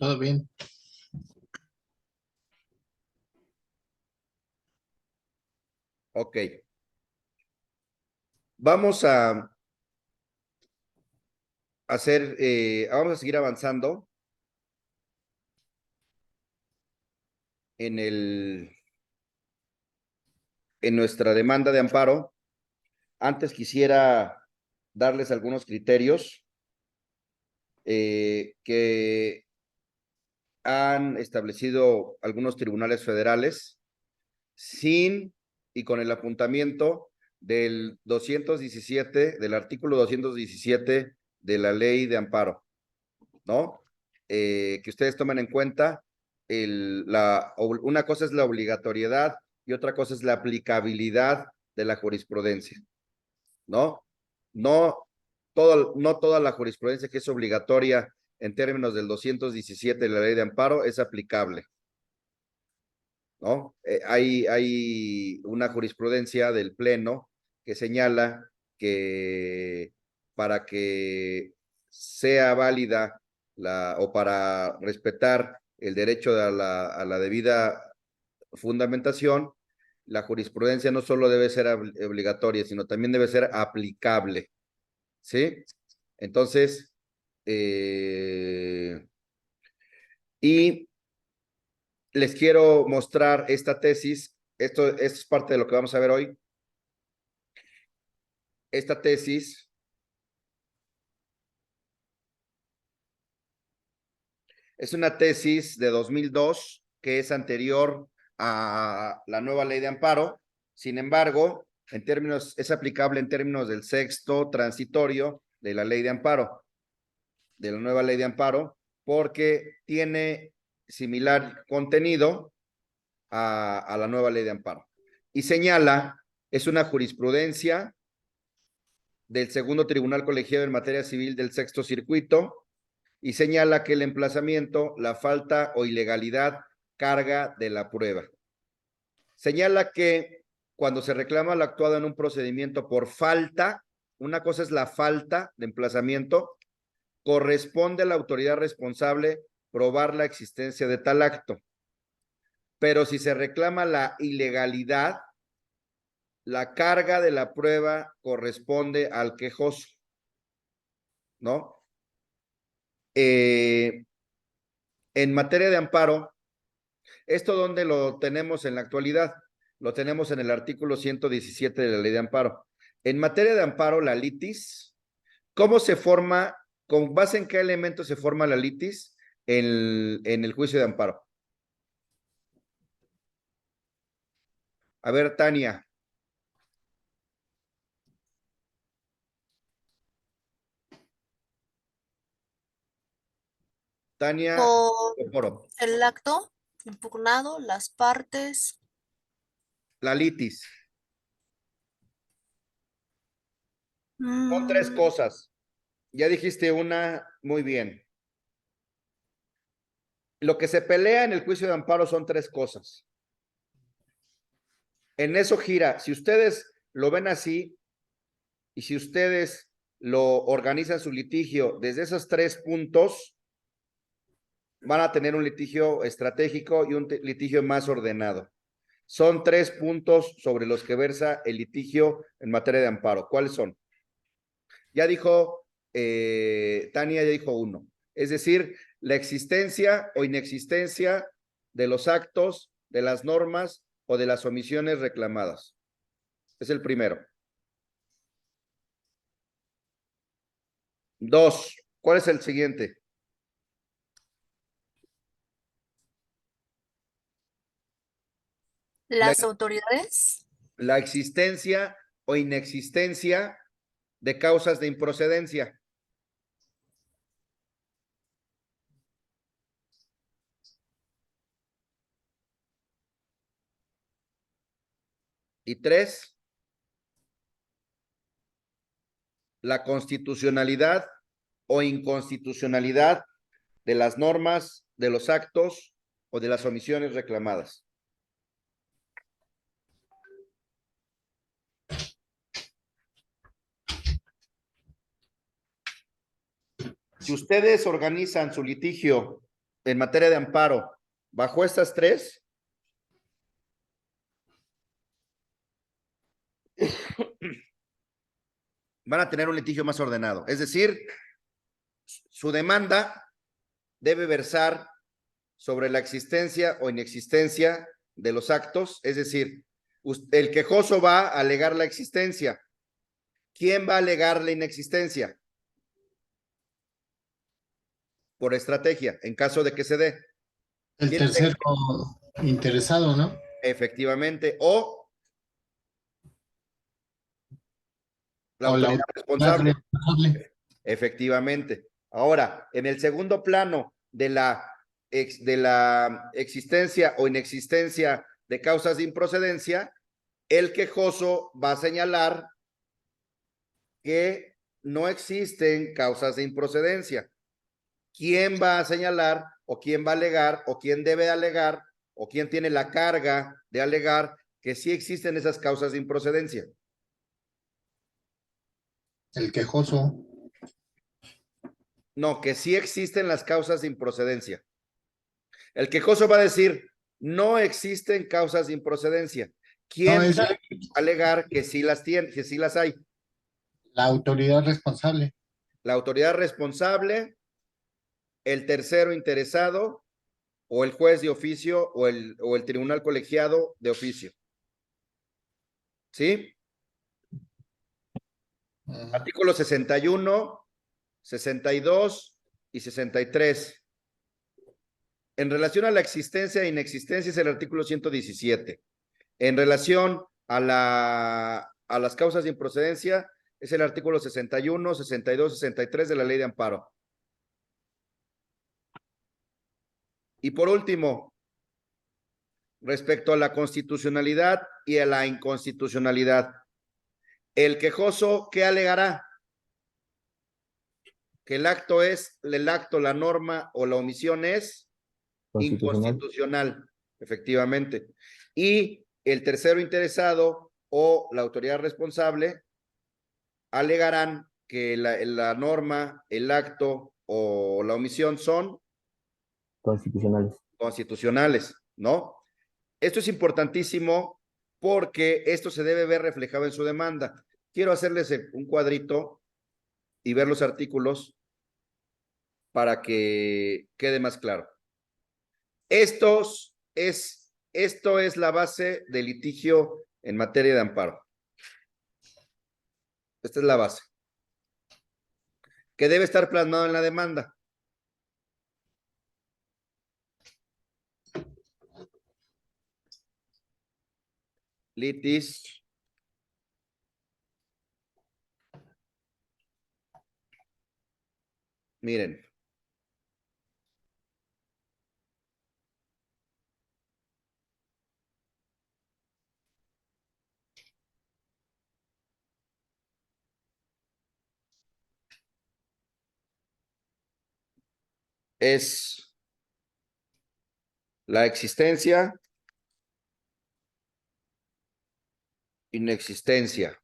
todo bien. Ok. Vamos a hacer, vamos a seguir avanzando en nuestra demanda de amparo. Antes quisiera darles algunos criterios que han establecido algunos tribunales federales sin y con el apuntamiento del 217, del artículo 217 de la ley de amparo, ¿no? Que ustedes tomen en cuenta, una cosa es la obligatoriedad y otra cosa es la aplicabilidad de la jurisprudencia, ¿no? No, no toda la jurisprudencia que es obligatoria en términos del 217 de la ley de amparo es aplicable, ¿no? Hay una jurisprudencia del Pleno que señala que para que sea válida o para respetar el derecho a la debida fundamentación, la jurisprudencia no solo debe ser obligatoria, sino también debe ser aplicable, ¿sí? Entonces, y les quiero mostrar esta tesis. Esto es parte de lo que vamos a ver hoy. Esta tesis es una tesis de 2002 que es anterior a la nueva ley de amparo. Sin embargo, es aplicable en términos del sexto transitorio de la ley de amparo, de la nueva ley de amparo, porque tiene similar contenido a la nueva ley de amparo. Y señala, es una jurisprudencia del segundo tribunal colegiado en materia civil del sexto circuito, y señala que el emplazamiento, la falta o ilegalidad carga de la prueba. Señala que cuando se reclama lo actuado en un procedimiento por falta, una cosa es la falta de emplazamiento, corresponde a la autoridad responsable probar la existencia de tal acto. Pero si se reclama la ilegalidad, la carga de la prueba corresponde al quejoso, ¿no? En materia de amparo, ¿esto dónde lo tenemos en la actualidad? Lo tenemos en el artículo 117 de la ley de amparo. En materia de amparo, la litis, ¿cómo se forma? ¿Con base en qué elemento se forma la litis en el juicio de amparo? A ver, Tania. Tania. Por el acto impugnado, las partes. La litis. Son tres cosas. Ya dijiste una, muy bien. Lo que se pelea en el juicio de amparo son tres cosas. En eso gira. Si ustedes lo ven así y si ustedes lo organizan su litigio desde esos tres puntos, van a tener un litigio estratégico y un litigio más ordenado. Son tres puntos sobre los que versa el litigio en materia de amparo. ¿Cuáles son? Ya dijo Tania, ya dijo uno. Es decir, la existencia o inexistencia de los actos, de las normas o de las omisiones reclamadas. Es el primero. Dos, ¿cuál es el siguiente? Las autoridades. La existencia o inexistencia de causas de improcedencia. Y tres, la constitucionalidad o inconstitucionalidad de las normas, de los actos o de las omisiones reclamadas. Si ustedes organizan su litigio en materia de amparo, bajo estas tres, van a tener un litigio más ordenado. Es decir, su demanda debe versar sobre la existencia o inexistencia de los actos, es decir, el quejoso va a alegar la existencia. ¿Quién va a alegar la inexistencia? Por estrategia, en caso de que se dé. El tercero interesado, ¿no? Efectivamente, o la O la autoridad autoridad responsable. responsable. Efectivamente. Ahora, en el segundo plano de la existencia o inexistencia de causas de improcedencia, el quejoso va a señalar que no existen causas de improcedencia. ¿Quién va a señalar o quién va a alegar o quién debe alegar o quién tiene la carga de alegar que sí existen esas causas de improcedencia? El quejoso. No, que sí existen las causas de improcedencia. El quejoso va a decir, no existen causas de improcedencia. ¿Quién No, es va a alegar que sí las tiene, que sí las hay? la autoridad responsable. La autoridad responsable, el tercero interesado o el juez de oficio o el tribunal colegiado de oficio. ¿Sí? Artículos 61, 62 y 63. En relación a la existencia e inexistencia es el artículo 117. En relación a las causas de improcedencia es el artículo 61, 62, 63 de la Ley de Amparo. Y por último, respecto a la constitucionalidad y a la inconstitucionalidad, el quejoso, ¿qué alegará? Que el acto, la norma o la omisión es inconstitucional, efectivamente. Y el tercero interesado o la autoridad responsable alegarán que la norma, el acto o la omisión son constitucionales, ¿no? Esto es importantísimo porque esto se debe ver reflejado en su demanda. Quiero hacerles un cuadrito y ver los artículos para que quede más claro. Esto es la base del litigio en materia de amparo. Esta es la base. Que debe estar plasmado en la demanda. Litis. Miren. Es la existencia, inexistencia.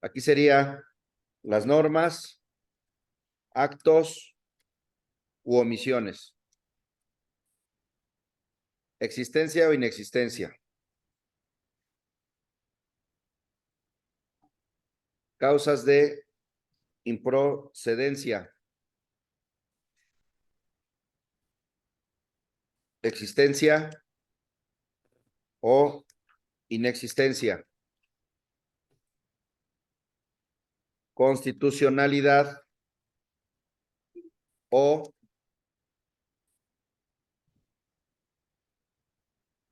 Aquí sería las normas, actos u omisiones. Existencia o inexistencia. Causas de improcedencia. Existencia o inexistencia. Constitucionalidad o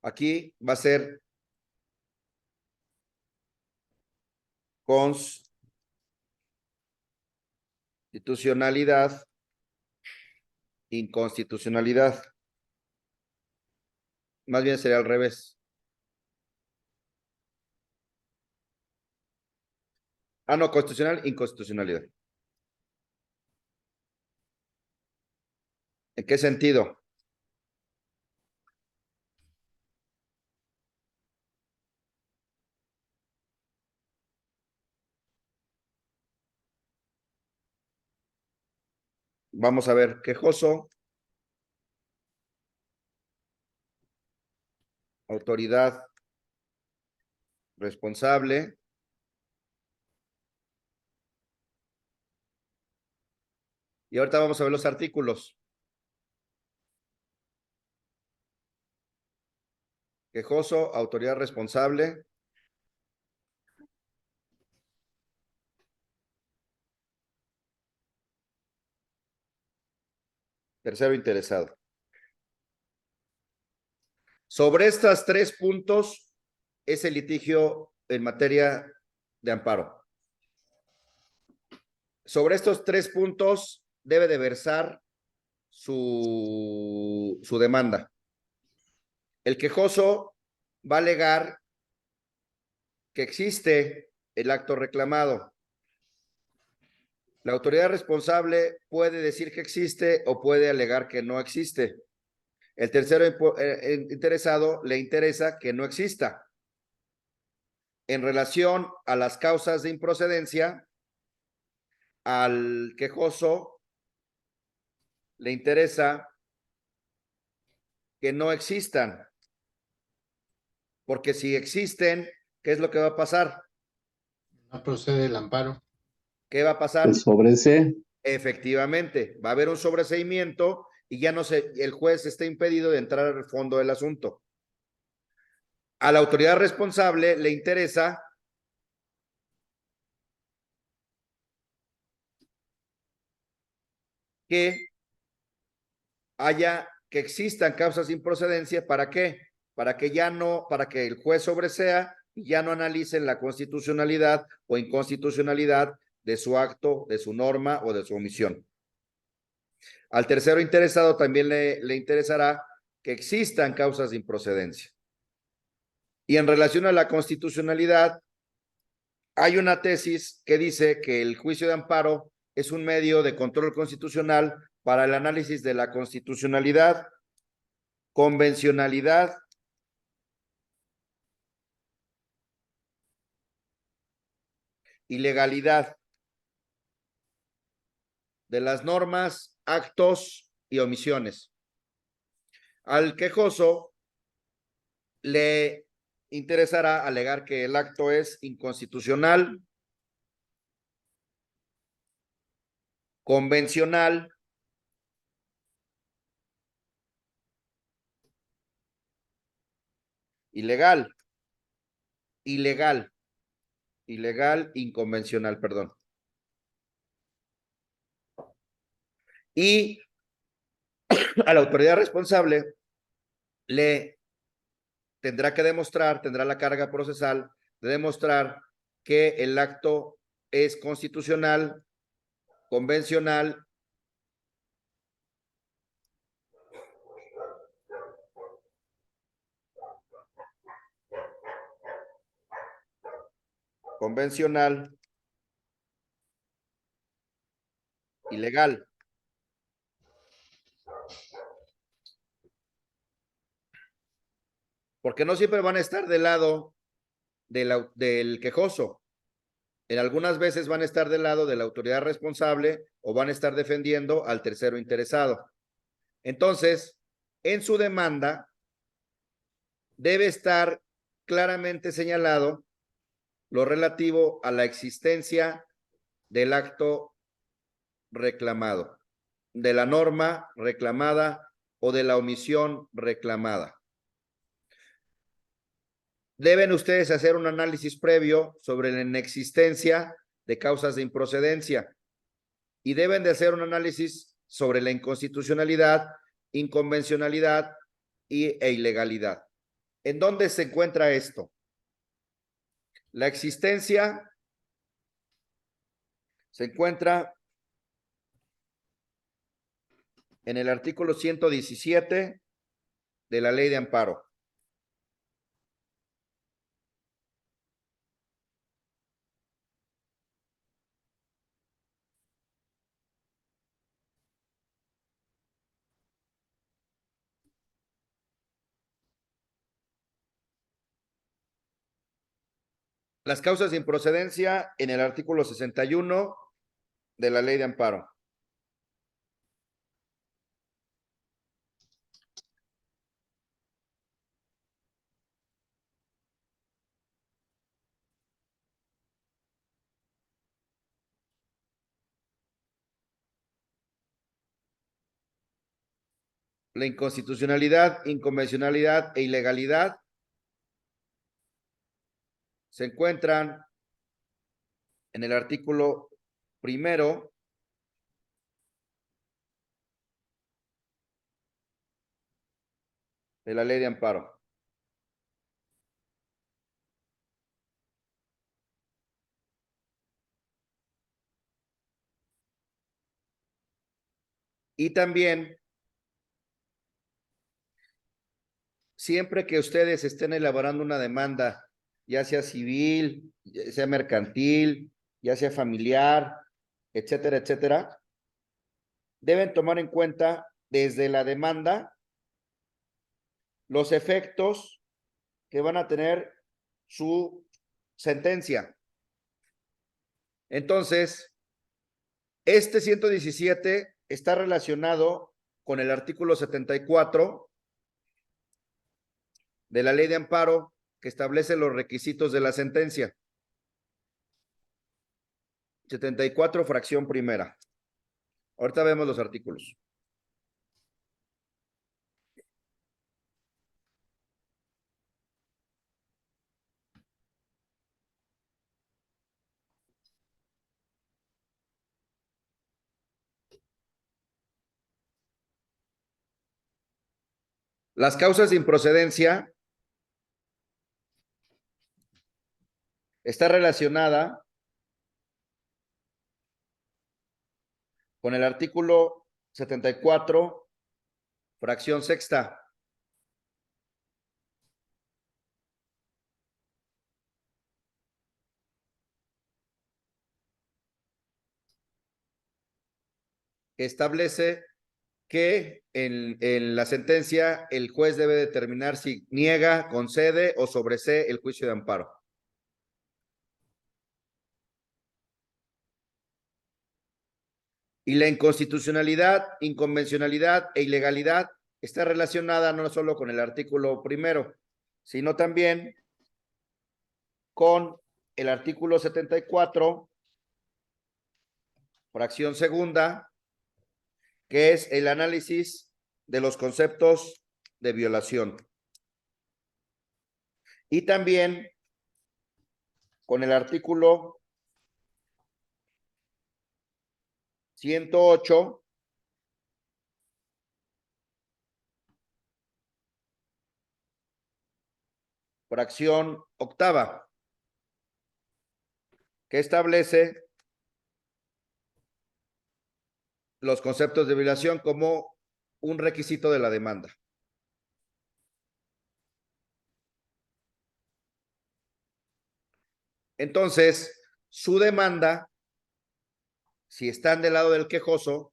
aquí va a ser constitucionalidad, inconstitucionalidad. Más bien sería al revés. Ah, no, constitucional, inconstitucionalidad. ¿En qué sentido? Vamos a ver, quejoso, autoridad responsable, y ahorita vamos a ver los artículos. Quejoso, autoridad responsable. Tercero interesado. Sobre estas 3 puntos es el litigio en materia de amparo. Sobre estos 3 puntos debe de versar su demanda. El quejoso va a alegar que existe el acto reclamado. La autoridad responsable puede decir que existe o puede alegar que no existe. El tercero interesado le interesa que no exista. En relación a las causas de improcedencia, al quejoso le interesa que no existan, porque si existen, ¿qué es lo que va a pasar? No procede el amparo. ¿Qué va a pasar? El sobresee. Efectivamente, va a haber un sobreseimiento y ya no se, el juez está impedido de entrar al fondo del asunto. A la autoridad responsable le interesa que existan causas de improcedencia. ¿Para qué? Para que el juez sobresea y ya no analicen la constitucionalidad o inconstitucionalidad de su acto, de su norma o de su omisión. Al tercero interesado también le interesará que existan causas de improcedencia. Y en relación a la constitucionalidad, hay una tesis que dice que el juicio de amparo es un medio de control constitucional para el análisis de la constitucionalidad, convencionalidad y legalidad de las normas, actos y omisiones. Al quejoso le interesará alegar que el acto es inconstitucional, convencional, ilegal, inconvencional, perdón. Y a la autoridad responsable le tendrá que demostrar, tendrá la carga procesal de demostrar que el acto es constitucional, convencional, ilegal. Porque no siempre van a estar del lado del quejoso. En algunas veces van a estar del lado de la autoridad responsable o van a estar defendiendo al tercero interesado. Entonces, en su demanda debe estar claramente señalado lo relativo a la existencia del acto reclamado, de la norma reclamada o de la omisión reclamada. Deben ustedes hacer un análisis previo sobre la inexistencia de causas de improcedencia y deben de hacer un análisis sobre la inconstitucionalidad, inconvencionalidad e ilegalidad. ¿En dónde se encuentra esto? La existencia se encuentra en el artículo 117 de la Ley de Amparo. Las causas de improcedencia en el artículo 61 de la Ley de Amparo. la inconstitucionalidad, inconvencionalidad e ilegalidad se encuentran en el artículo primero de la ley de amparo. Y también, siempre que ustedes estén elaborando una demanda, ya sea civil, ya sea mercantil, ya sea familiar, etcétera, etcétera, deben tomar en cuenta desde la demanda los efectos que van a tener su sentencia. Entonces, este 117 está relacionado con el artículo 74 de la ley de amparo que establece los requisitos de la sentencia. 74, fracción primera. Ahorita vemos los artículos. Las causas de improcedencia está relacionada con el artículo 74, fracción sexta. Que establece que en la sentencia el juez debe determinar si niega, concede o sobresee el juicio de amparo. Y la inconstitucionalidad, inconvencionalidad e ilegalidad está relacionada no solo con el artículo primero, sino también con el artículo 74, fracción segunda, que es el análisis de los conceptos de violación. Y también con el artículo 108, fracción octava, que establece los conceptos de violación como un requisito de la demanda. Entonces, su demanda, si están del lado del quejoso,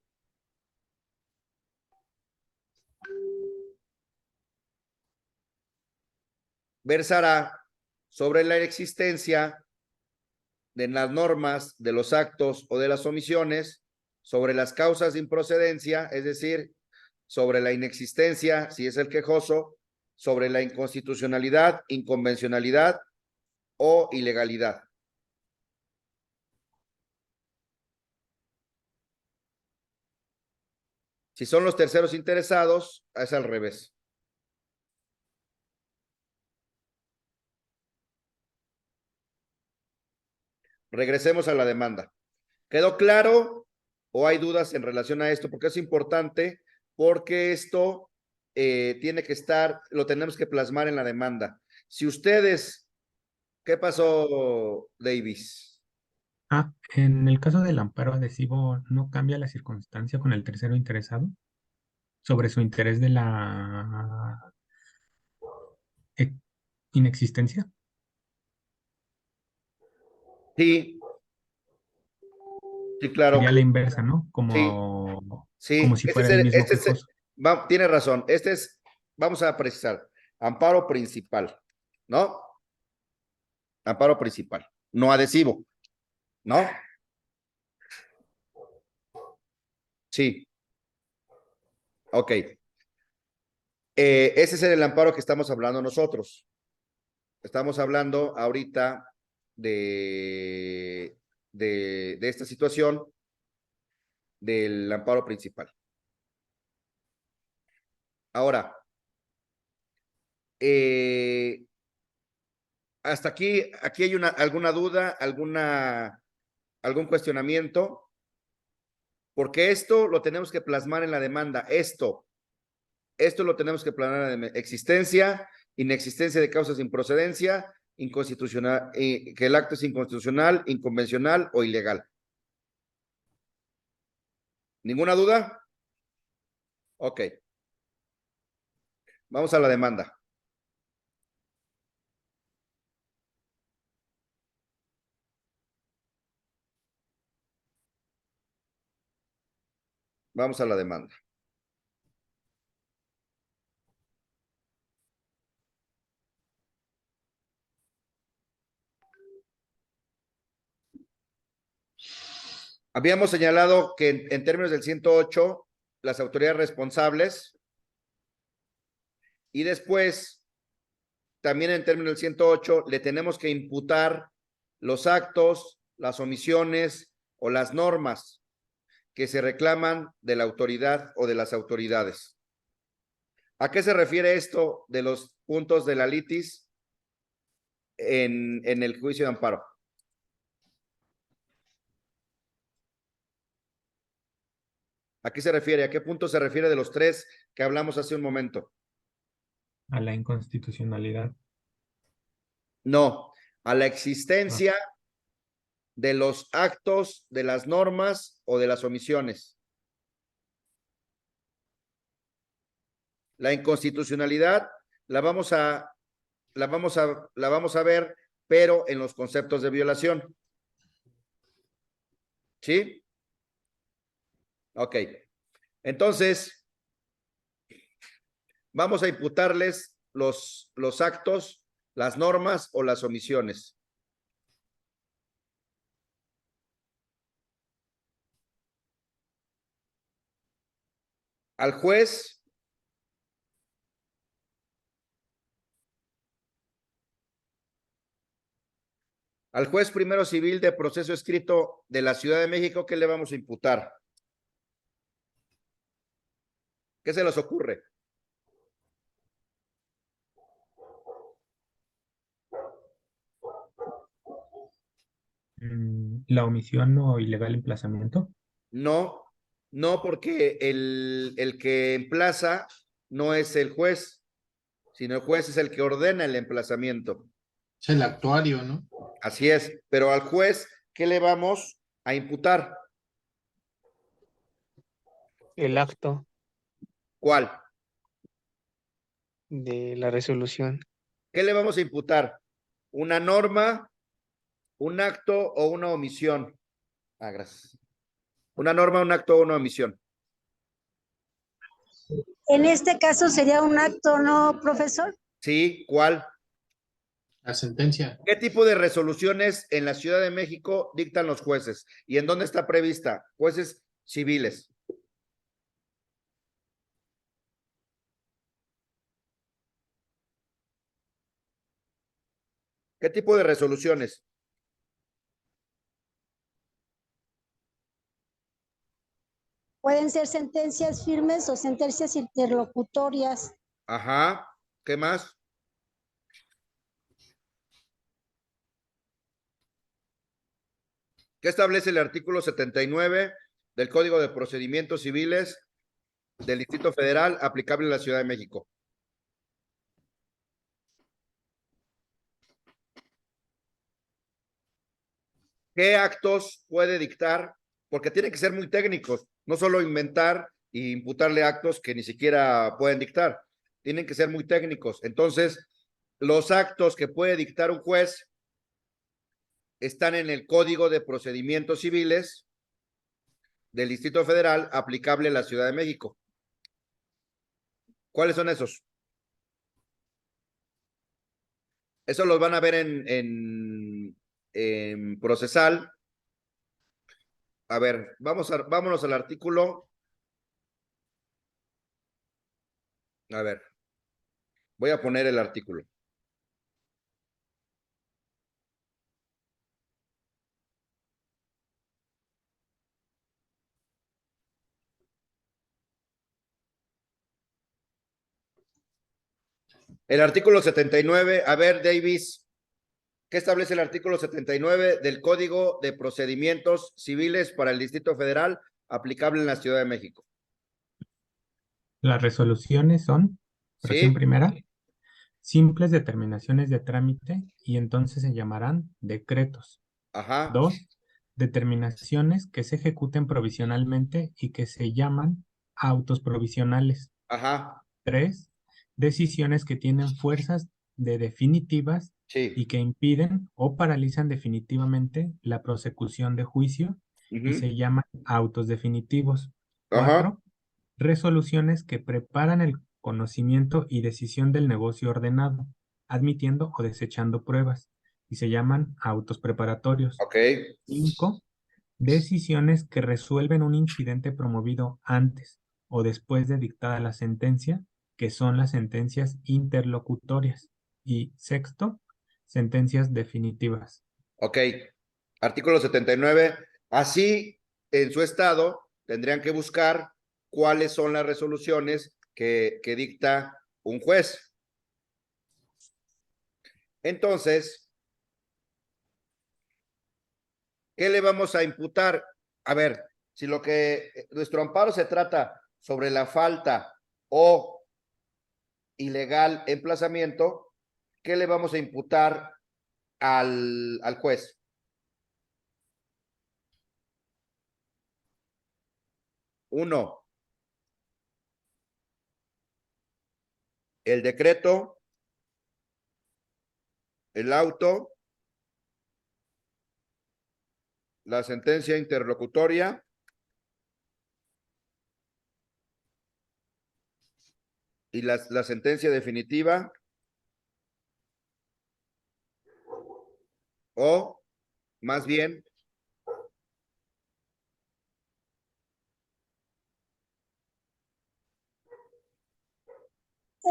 versará sobre la existencia de las normas, de los actos o de las omisiones, sobre las causas de improcedencia, es decir, sobre la inexistencia, si es el quejoso, sobre la inconstitucionalidad, inconvencionalidad o ilegalidad. Si son los terceros interesados, es al revés. Regresemos a la demanda. ¿Quedó claro o hay dudas en relación a esto? Porque es importante, porque esto tiene que estar, lo tenemos que plasmar en la demanda. Si ustedes, ¿qué pasó, Davis? En el caso del amparo adhesivo, ¿no cambia la circunstancia con el tercero interesado sobre su interés de la eh, inexistencia? Sí, sí, claro. Sería la inversa, ¿no? Sí, Como sí, si fuera el mismo quejoso. Tiene razón, vamos a precisar, amparo principal, ¿no? Amparo principal, no adhesivo, ¿no? Sí, ok. Ese es el amparo que estamos hablando nosotros. Estamos hablando ahorita de esta situación del amparo principal. Ahora, hasta aquí hay alguna duda, algún cuestionamiento, porque esto lo tenemos que plasmar en la demanda. Esto lo tenemos que plasmar en la demanda. Existencia, inexistencia de causas sin procedencia, inconstitucional, que el acto es inconstitucional, inconvencional o ilegal. ¿Ninguna duda? Ok. Vamos a la demanda. Vamos a la demanda. Habíamos señalado que en términos del 108, las autoridades responsables, y después, también en términos del 108, le tenemos que imputar los actos, las omisiones o las normas que se reclaman de la autoridad o de las autoridades. ¿A qué se refiere esto de los puntos de la litis en el juicio de amparo? ¿A qué se refiere? ¿A qué punto se refiere de los tres que hablamos hace un momento? A la inconstitucionalidad. No, a la existencia de los actos, de las normas o de las omisiones. La inconstitucionalidad la vamos a ver, pero en los conceptos de violación. ¿Sí? Ok. Entonces, vamos a imputarles los actos, las normas o las omisiones. Al juez primero civil de proceso escrito de la Ciudad de México, ¿qué le vamos a imputar? ¿Qué se les ocurre? La omisión o ilegal emplazamiento. No, no, porque el que emplaza no es el juez, sino el juez es el que ordena el emplazamiento. Es el actuario, ¿no? Así es, pero al juez, ¿qué le vamos a imputar? El acto ¿Cuál? de la resolución. ¿Qué le vamos a imputar? ¿Una norma, un acto o una omisión? Ah, gracias. Una norma, un acto o una omisión. En este caso sería un acto, ¿no, profesor? Sí, ¿cuál? La sentencia. ¿Qué tipo de resoluciones en la Ciudad de México dictan los jueces? ¿Y en dónde está prevista? Jueces civiles. ¿Qué tipo de resoluciones? Pueden ser sentencias firmes o sentencias interlocutorias. Ajá. ¿Qué más? ¿Qué establece el artículo 79 del Código de Procedimientos Civiles del Distrito Federal aplicable en la Ciudad de México? ¿Qué actos puede dictar? Porque tienen que ser muy técnicos, no solo inventar e imputarle actos que ni siquiera pueden dictar. Tienen que ser muy técnicos. Entonces, los actos que puede dictar un juez están en el Código de Procedimientos Civiles del Distrito Federal aplicable en la Ciudad de México. ¿Cuáles son esos? Eso los van a ver en procesal. A ver, vámonos al artículo. A ver, voy a poner el artículo. El artículo 79, a ver, Davis, ¿qué establece el artículo 79 del Código de Procedimientos Civiles para el Distrito Federal aplicable en la Ciudad de México? Las resoluciones son, fracción ¿Sí? primera, simples determinaciones de trámite y entonces se llamarán decretos. Ajá, 2. Determinaciones que se ejecuten provisionalmente y que se llaman autos provisionales. ajá, 3. Decisiones que tienen fuerzas de definitivas sí. y que impiden o paralizan definitivamente la prosecución de juicio y Ujú, se llaman autos definitivos. ajá, 4. Resoluciones que preparan el conocimiento y decisión del negocio ordenado, admitiendo o desechando pruebas, y se llaman autos preparatorios. ok, 5. Decisiones que resuelven un incidente promovido antes o después de dictada la sentencia, que son las sentencias interlocutorias. Y sexto, sentencias definitivas. ok. Artículo 79. Así, en su estado, tendrían que buscar cuáles son las resoluciones que dicta un juez. Entonces, ¿qué le vamos a imputar? A ver, si lo que nuestro amparo se trata sobre la falta o ilegal emplazamiento, ¿qué le vamos a imputar al juez? Uno, el decreto, el auto, la sentencia interlocutoria y la sentencia definitiva, o más bien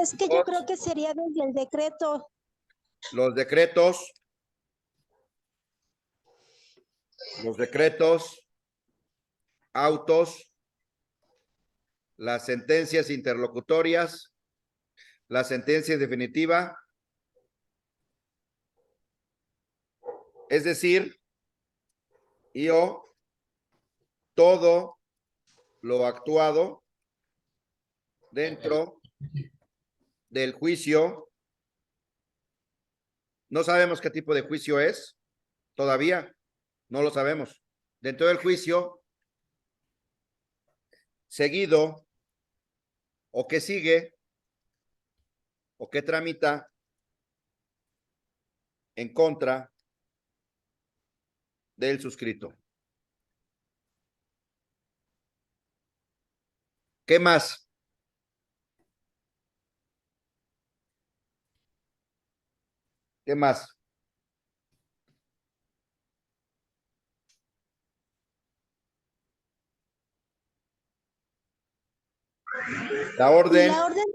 Es que yo creo que sería desde el decreto. los decretos, autos, las sentencias interlocutorias, la sentencia definitiva, es decir, y o todo lo actuado dentro del juicio. No sabemos qué tipo de juicio es, todavía no lo sabemos. Dentro del juicio, seguido, o que sigue, o que tramita en contra del suscrito. ¿Qué más? ¿Qué más? La Y orden, la orden de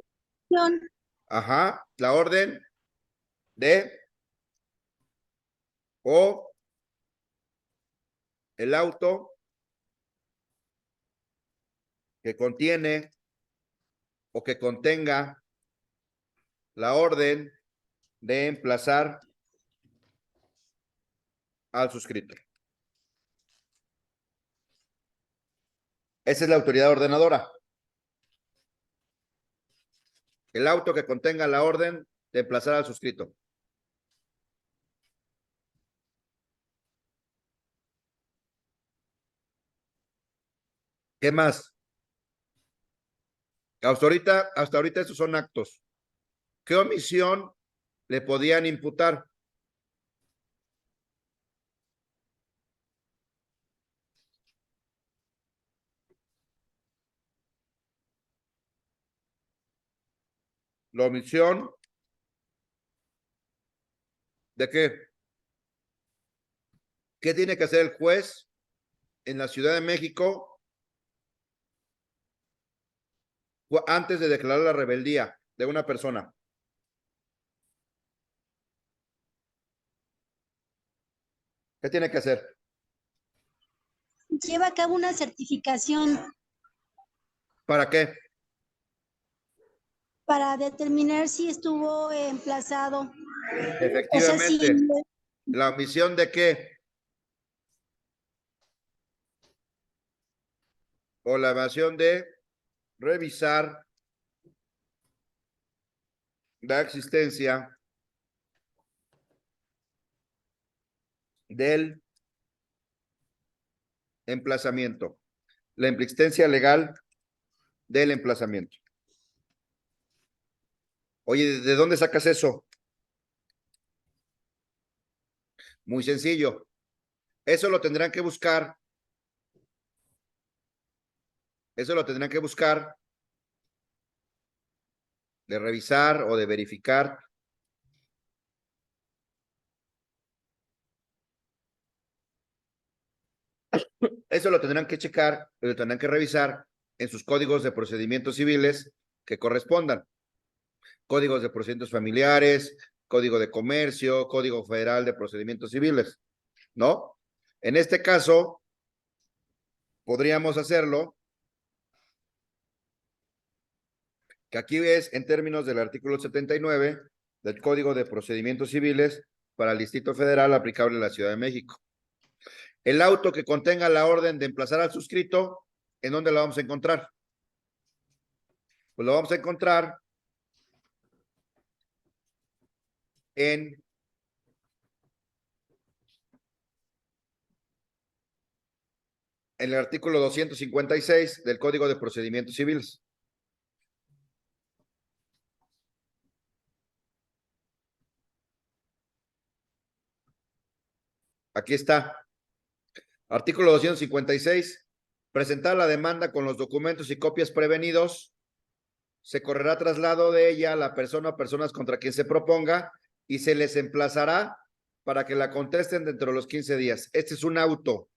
ejecución, ajá, la orden de o el auto que contiene o que contenga la orden de emplazar al suscrito. Esa es la autoridad ordenadora. El auto que contenga la orden de emplazar al suscrito. ¿Qué más? Hasta ahorita estos son actos. ¿Qué omisión le podían imputar? La omisión de qué? ¿Qué tiene que hacer el juez en la Ciudad de México antes de declarar la rebeldía de una persona? ¿Qué tiene que hacer? lleva a cabo una certificación ¿Para qué? para determinar si estuvo emplazado. Efectivamente. sí. ¿La omisión de qué? O la evasión de revisar la existencia del emplazamiento. La existencia legal del emplazamiento. Oye, ¿de dónde sacas eso? Muy sencillo. Eso lo tendrán que buscar. Eso lo tendrán que buscar de revisar o de verificar. Eso lo tendrán que checar, lo tendrán que revisar en sus códigos de procedimientos civiles que correspondan. Códigos de procedimientos familiares, Código de Comercio, Código Federal de Procedimientos Civiles, ¿no? En este caso, podríamos hacerlo, que aquí es en términos del artículo 79 del Código de Procedimientos Civiles para el Distrito Federal aplicable a la Ciudad de México. El auto que contenga la orden de emplazar al suscrito, ¿en dónde lo vamos a encontrar? Pues lo vamos a encontrar en el artículo 256 del Código de Procedimientos Civiles. Aquí está. Artículo 256. Presentar la demanda con los documentos y copias prevenidos. Se correrá traslado de ella a la persona o personas contra quien se proponga y se les emplazará para que la contesten dentro de los 15 días. Este es un auto.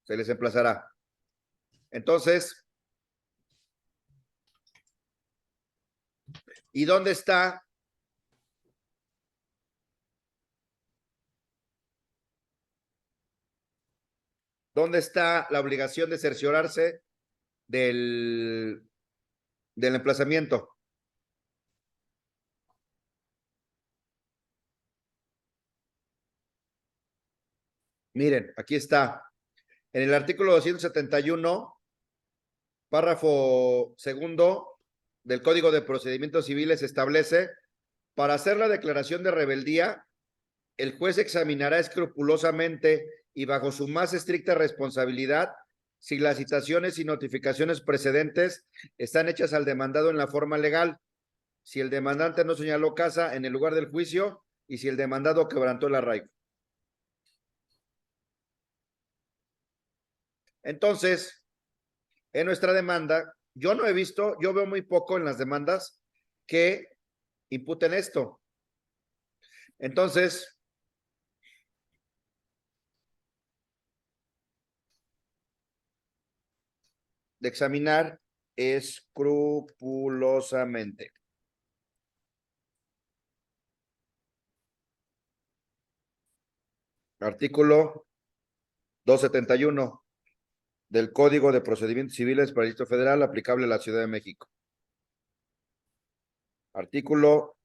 Se les emplazará. Entonces, ¿y dónde está? ¿Dónde está la obligación de cerciorarse del emplazamiento? Miren, aquí está. En el artículo 271, párrafo segundo del Código de Procedimientos Civiles establece: para hacer la declaración de rebeldía, el juez examinará escrupulosamente y bajo su más estricta responsabilidad si las citaciones y notificaciones precedentes están hechas al demandado en la forma legal, si el demandante no señaló casa en el lugar del juicio y si el demandado quebrantó el arraigo. Entonces, en nuestra demanda, yo no he visto, yo veo muy poco en las demandas que imputen esto. Entonces, de examinar escrupulosamente. Artículo 271 del Código de Procedimientos Civiles para el Distrito Federal aplicable a la Ciudad de México. Artículo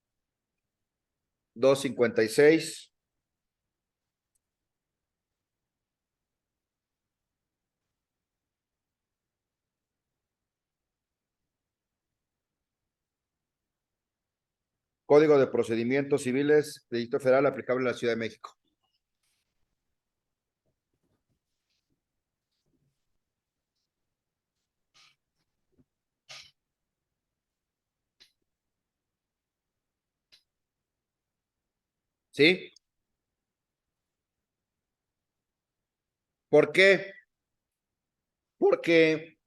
256. Código de Procedimientos Civiles del Distrito Federal aplicable a la Ciudad de México. ¿Sí? ¿Por qué? Porque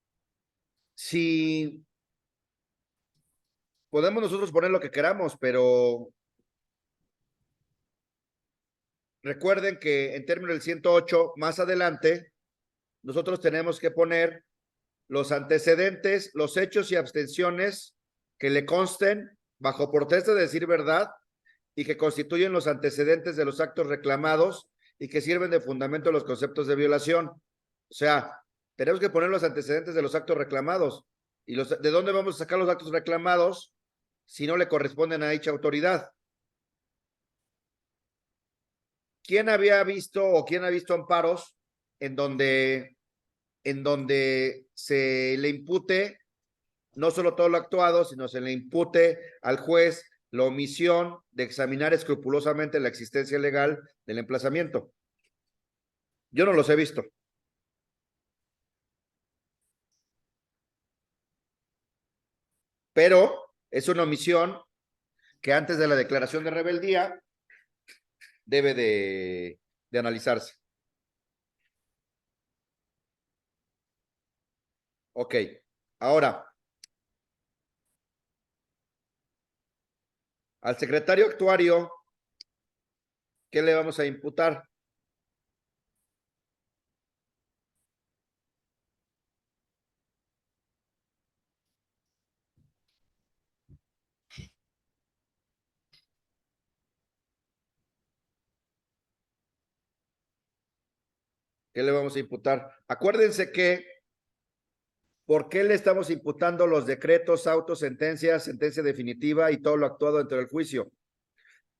si podemos nosotros poner lo que queramos, pero recuerden que en términos del 108, más adelante, nosotros tenemos que poner los antecedentes, los hechos y abstenciones que le consten bajo protesta de decir verdad y que constituyen los antecedentes de los actos reclamados y que sirven de fundamento a los conceptos de violación. O sea, tenemos que poner los antecedentes de los actos reclamados. ¿Y ¿de dónde vamos a sacar los actos reclamados? si no le corresponden a dicha autoridad. ¿Quién había visto o quién ha visto amparos en donde se le impute no solo todo lo actuado, sino se le impute al juez la omisión de examinar escrupulosamente la existencia legal del emplazamiento? Yo no los he visto. Pero es una omisión que antes de la declaración de rebeldía debe de analizarse. Ok, ahora, al secretario actuario, ¿qué le vamos a imputar? ¿Qué le vamos a imputar? Acuérdense que, ¿por qué le estamos imputando los decretos, autos, sentencias, sentencia definitiva y todo lo actuado dentro del juicio?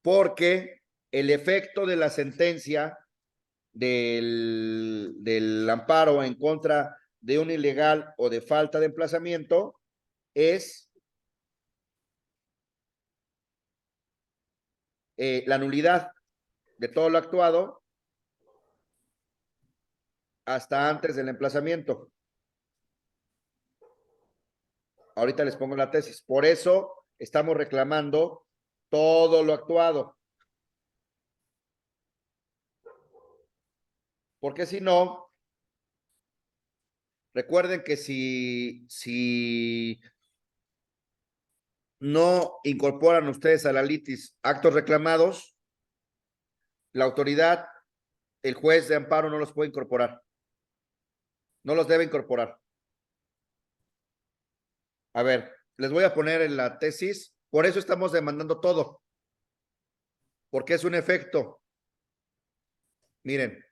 Porque el efecto de la sentencia del amparo en contra de un ilegal o de falta de emplazamiento es la nulidad de todo lo actuado hasta antes del emplazamiento. Ahorita les pongo la tesis. Por eso estamos reclamando todo lo actuado. Porque si no, recuerden que si no incorporan ustedes a la litis actos reclamados, la autoridad, el juez de amparo no los puede incorporar. No los debe incorporar. A ver, les voy a poner en la tesis. Por eso estamos demandando todo. Porque es un efecto. Miren.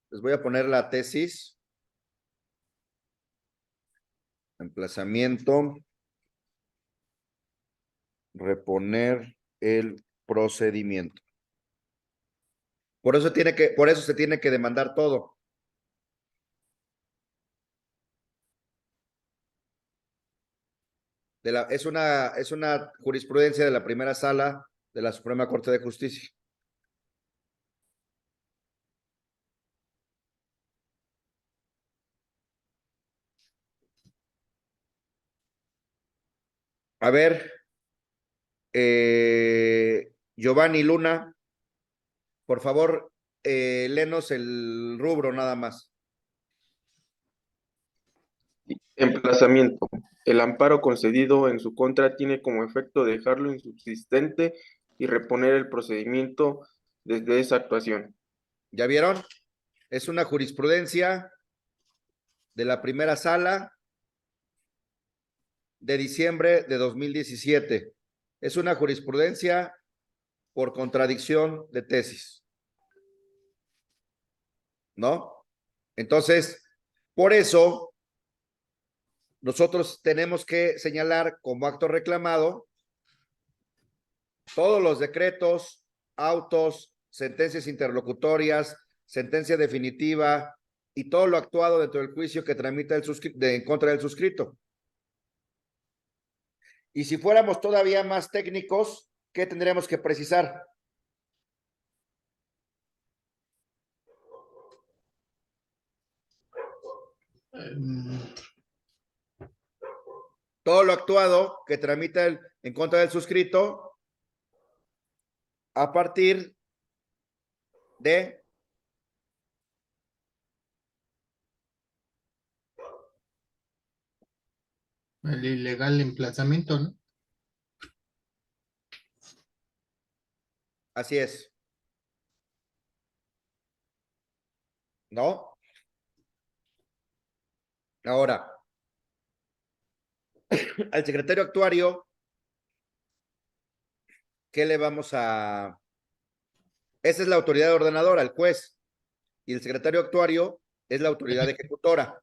Les voy a poner la tesis. Emplazamiento. Reponer el procedimiento. Por eso se tiene que demandar todo. Es una jurisprudencia de la primera sala de la Suprema Corte de Justicia. A ver, Giovanni Luna, por favor, léenos el rubro nada más. Emplazamiento. El amparo concedido en su contra tiene como efecto dejarlo insubsistente y reponer el procedimiento desde esa actuación. ¿Ya vieron? Es una jurisprudencia de la primera sala de diciembre de 2017. Es una jurisprudencia por contradicción de tesis. ¿No? Entonces, por eso, nosotros tenemos que señalar como acto reclamado todos los decretos, autos, sentencias interlocutorias, sentencia definitiva y todo lo actuado dentro del juicio que tramita en contra del suscrito. Y si fuéramos todavía más técnicos, ¿qué tendríamos que precisar? Todo lo actuado que tramita en contra del suscrito a partir de el ilegal emplazamiento, ¿no? Así es. ¿No? Ahora, al secretario actuario, ¿qué le vamos a Esa es la autoridad ordenadora, el juez. Y el secretario actuario es la autoridad ejecutora.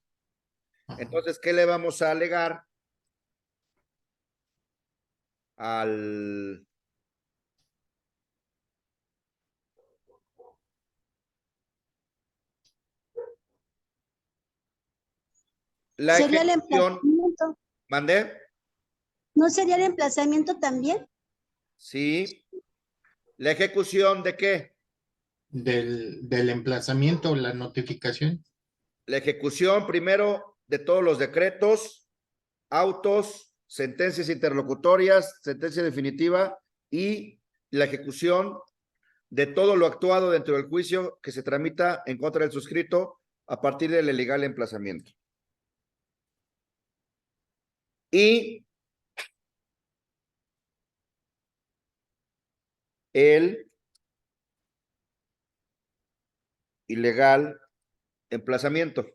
Ajá. Entonces, ¿qué le vamos a alegar al... La ¿Sería el ejecución? emplazamiento? ¿Mandé? ¿No sería el emplazamiento también? Sí. ¿La ejecución de qué? Del emplazamiento, la notificación. La ejecución primero de todos los decretos, autos, sentencias interlocutorias, sentencia definitiva y la ejecución de todo lo actuado dentro del juicio que se tramita en contra del suscrito a partir del ilegal emplazamiento. Y el ilegal emplazamiento.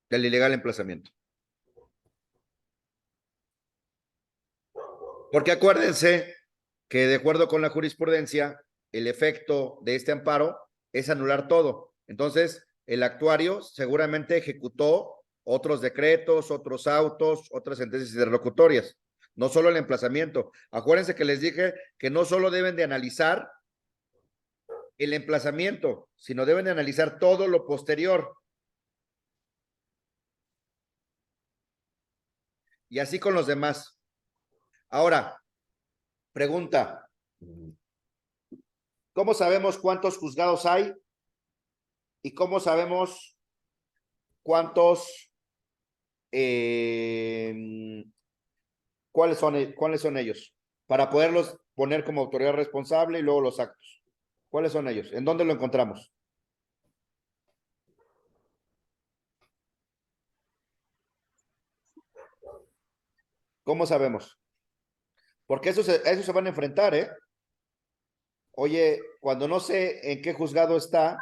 Del ilegal emplazamiento. Porque acuérdense que de acuerdo con la jurisprudencia, el efecto de este amparo es anular todo. Entonces, el actuario seguramente ejecutó otros decretos, otros autos, otras sentencias interlocutorias, no solo el emplazamiento. Acuérdense que les dije que no solo deben de analizar el emplazamiento, sino deben de analizar todo lo posterior. Y así con los demás. Ahora, pregunta. ¿Cómo sabemos cuántos juzgados hay? ¿Y cómo sabemos cuántos, cuáles son ellos? Para poderlos poner como autoridad responsable y luego los actos. ¿Cuáles son ellos? ¿En dónde lo encontramos? ¿Cómo sabemos? Porque eso se van a enfrentar, ¿eh? Oye, cuando no sé en qué juzgado está,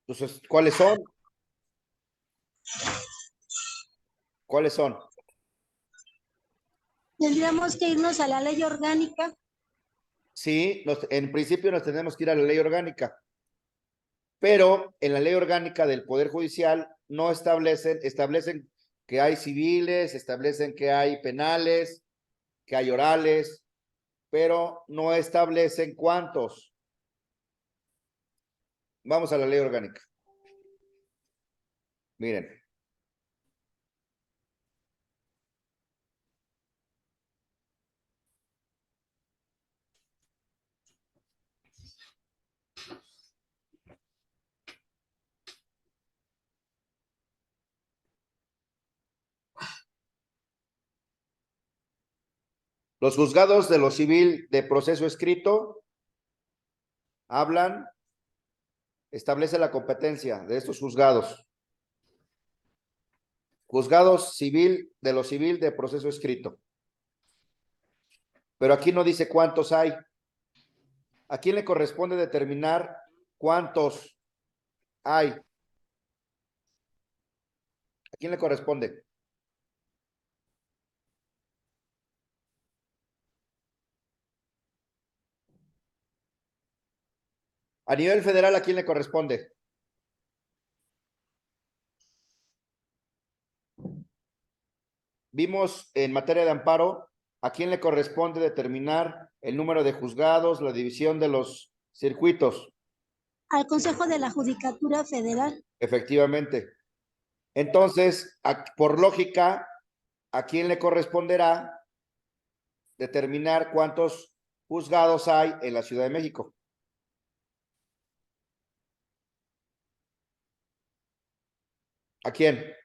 pues, ¿cuáles son? ¿Cuáles son? Tendríamos que irnos a la ley orgánica. Sí, en principio nos tenemos que ir a la ley orgánica, pero en la ley orgánica del Poder Judicial no establecen que hay civiles, establecen que hay penales, que hay orales, pero no establecen cuántos. Vamos a la ley orgánica. Miren. Los juzgados de lo civil de proceso escrito establece la competencia de estos juzgados. Juzgados civil de lo civil de proceso escrito. Pero aquí no dice cuántos hay. ¿A quién le corresponde determinar cuántos hay? ¿A quién le corresponde? A nivel federal, ¿a quién le corresponde? Vimos en materia de amparo, ¿a quién le corresponde determinar el número de juzgados, la división de los circuitos? Al Consejo de la Judicatura Federal. Efectivamente. Entonces, por lógica, ¿a quién le corresponderá determinar cuántos juzgados hay en la Ciudad de México? ¿A quién?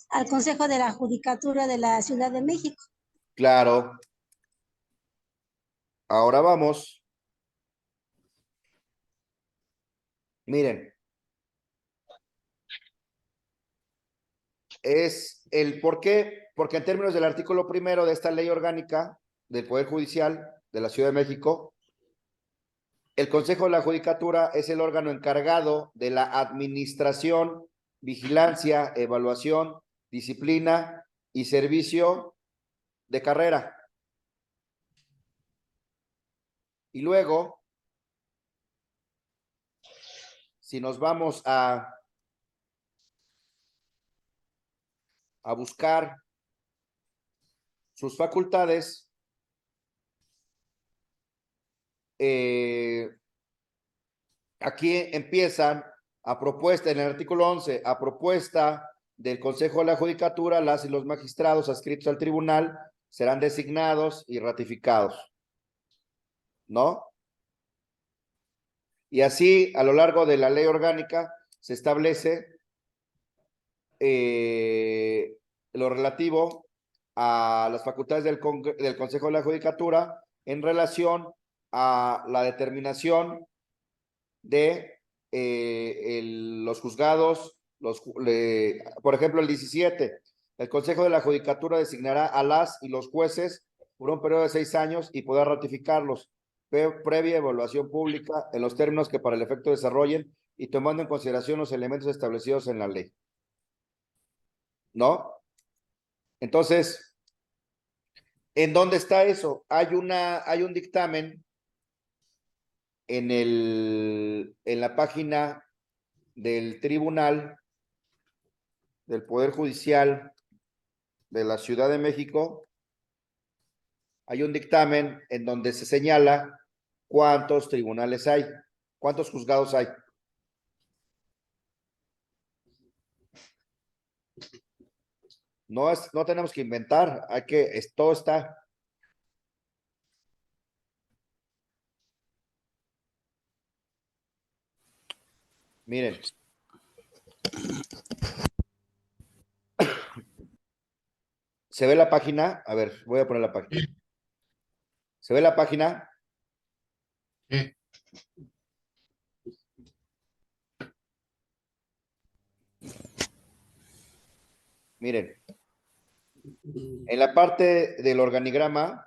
Al Consejo de la Judicatura de la Ciudad de México. Claro. Ahora vamos. Miren. Es el por qué, porque en términos del artículo 1 de esta ley orgánica del Poder Judicial de la Ciudad de México, el Consejo de la Judicatura es el órgano encargado de la administración, vigilancia, evaluación disciplina y servicio de carrera. Y luego, si nos vamos a buscar sus facultades, aquí empiezan a propuesta, en el artículo 11, a propuesta del Consejo de la Judicatura, las y los magistrados adscritos al tribunal serán designados y ratificados, ¿no? Y así, a lo largo de la ley orgánica, se establece lo relativo a las facultades del Consejo de la Judicatura en relación a la determinación de los juzgados, por ejemplo, el 17, el Consejo de la Judicatura designará a las y los jueces por un periodo de 6 años y podrá ratificarlos previa evaluación pública en los términos que para el efecto desarrollen y tomando en consideración los elementos establecidos en la ley. ¿No? Entonces, ¿en dónde está eso? Hay un dictamen en la página del Tribunal del Poder Judicial de la Ciudad de México. Hay un dictamen en donde se señala cuántos tribunales hay, cuántos juzgados hay. No tenemos que inventar, todo está. Miren. ¿Se ve la página? A ver, voy a poner la página. ¿Se ve la página? Sí. Miren. En la parte del organigrama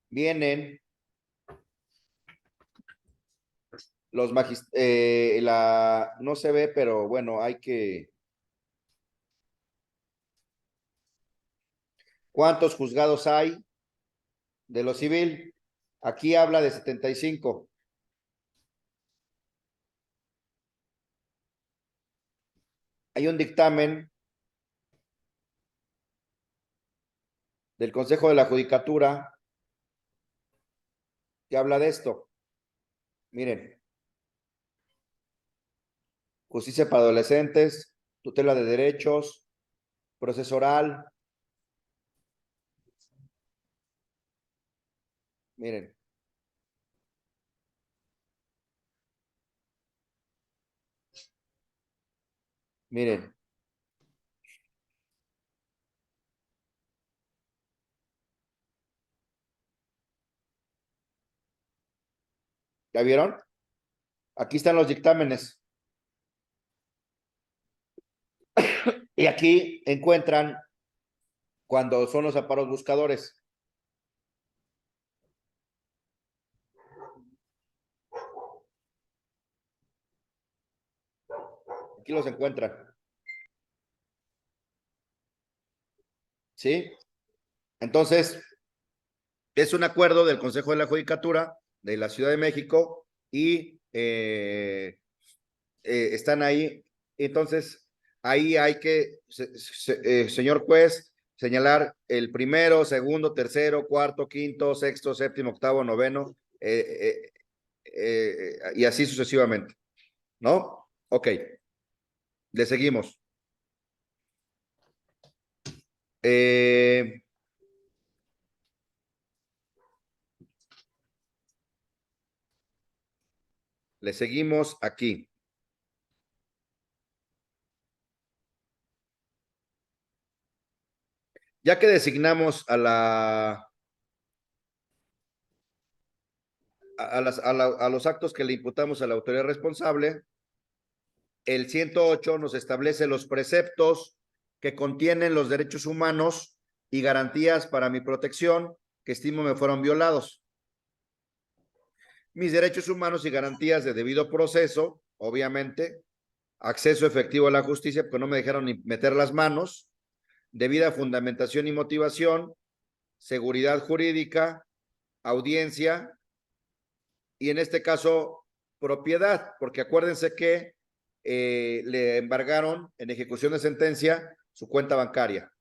vienen los magistrados, no se ve, pero bueno, hay que... ¿Cuántos juzgados hay de lo civil? Aquí habla de 75. Hay un dictamen del Consejo de la Judicatura que habla de esto. Miren. Justicia para adolescentes, tutela de derechos, proceso oral. Miren. Miren. ¿Ya vieron? Aquí están los dictámenes. Y aquí encuentran cuando son los amparos buscadores. Aquí los encuentran. ¿Sí? Entonces, es un acuerdo del Consejo de la Judicatura de la Ciudad de México y están ahí. Entonces, ahí hay que, señor juez, señalar el primero, segundo, tercero, cuarto, quinto, sexto, séptimo, octavo, noveno, y así sucesivamente. ¿No? Ok. Le seguimos. Le seguimos aquí. Ya que designamos a los actos que le imputamos a la autoridad responsable, el 108 nos establece los preceptos que contienen los derechos humanos y garantías para mi protección que estimo me fueron violados. Mis derechos humanos y garantías de debido proceso, obviamente, acceso efectivo a la justicia, porque no me dejaron ni meter las manos, debida fundamentación y motivación, seguridad jurídica, audiencia y en este caso propiedad, porque acuérdense que le embargaron en ejecución de sentencia su cuenta bancaria.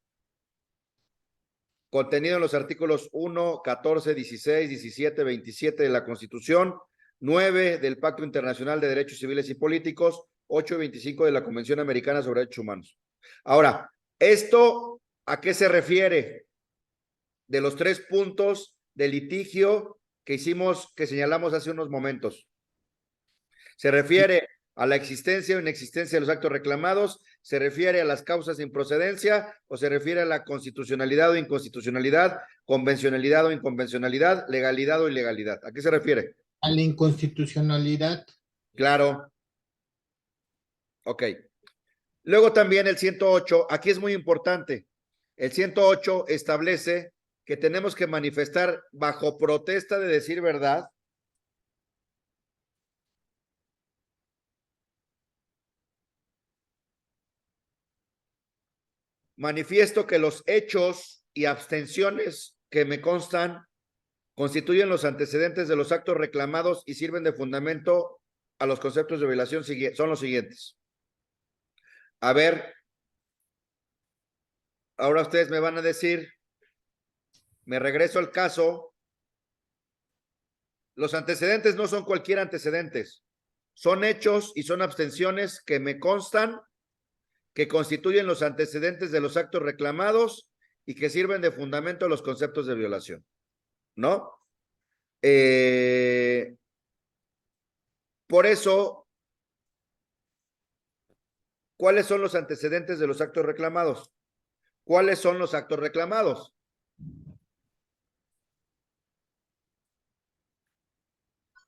Contenido en los artículos 1, 14, 16, 17, 27 de la Constitución, 9 del Pacto Internacional de Derechos Civiles y Políticos, 8 y 25 de la Convención Americana sobre Derechos Humanos. Ahora, ¿esto a qué se refiere? De los 3 puntos de litigio que señalamos hace unos momentos. Se refiere a la existencia o inexistencia de los actos reclamados, se refiere a las causas de improcedencia o se refiere a la constitucionalidad o inconstitucionalidad, convencionalidad o inconvencionalidad, legalidad o ilegalidad. ¿A qué se refiere? A la inconstitucionalidad. Claro. Ok. Luego también el 108, aquí es muy importante. El 108 establece que tenemos que manifestar bajo protesta de decir verdad manifiesto que los hechos y abstenciones que me constan constituyen los antecedentes de los actos reclamados y sirven de fundamento a los conceptos de violación son los siguientes. A ver, ahora ustedes me van a decir, me regreso al caso. Los antecedentes no son cualquier antecedentes, son hechos y son abstenciones que me constan que constituyen los antecedentes de los actos reclamados y que sirven de fundamento a los conceptos de violación, ¿no? Por eso, ¿cuáles son los antecedentes de los actos reclamados? ¿Cuáles son los actos reclamados?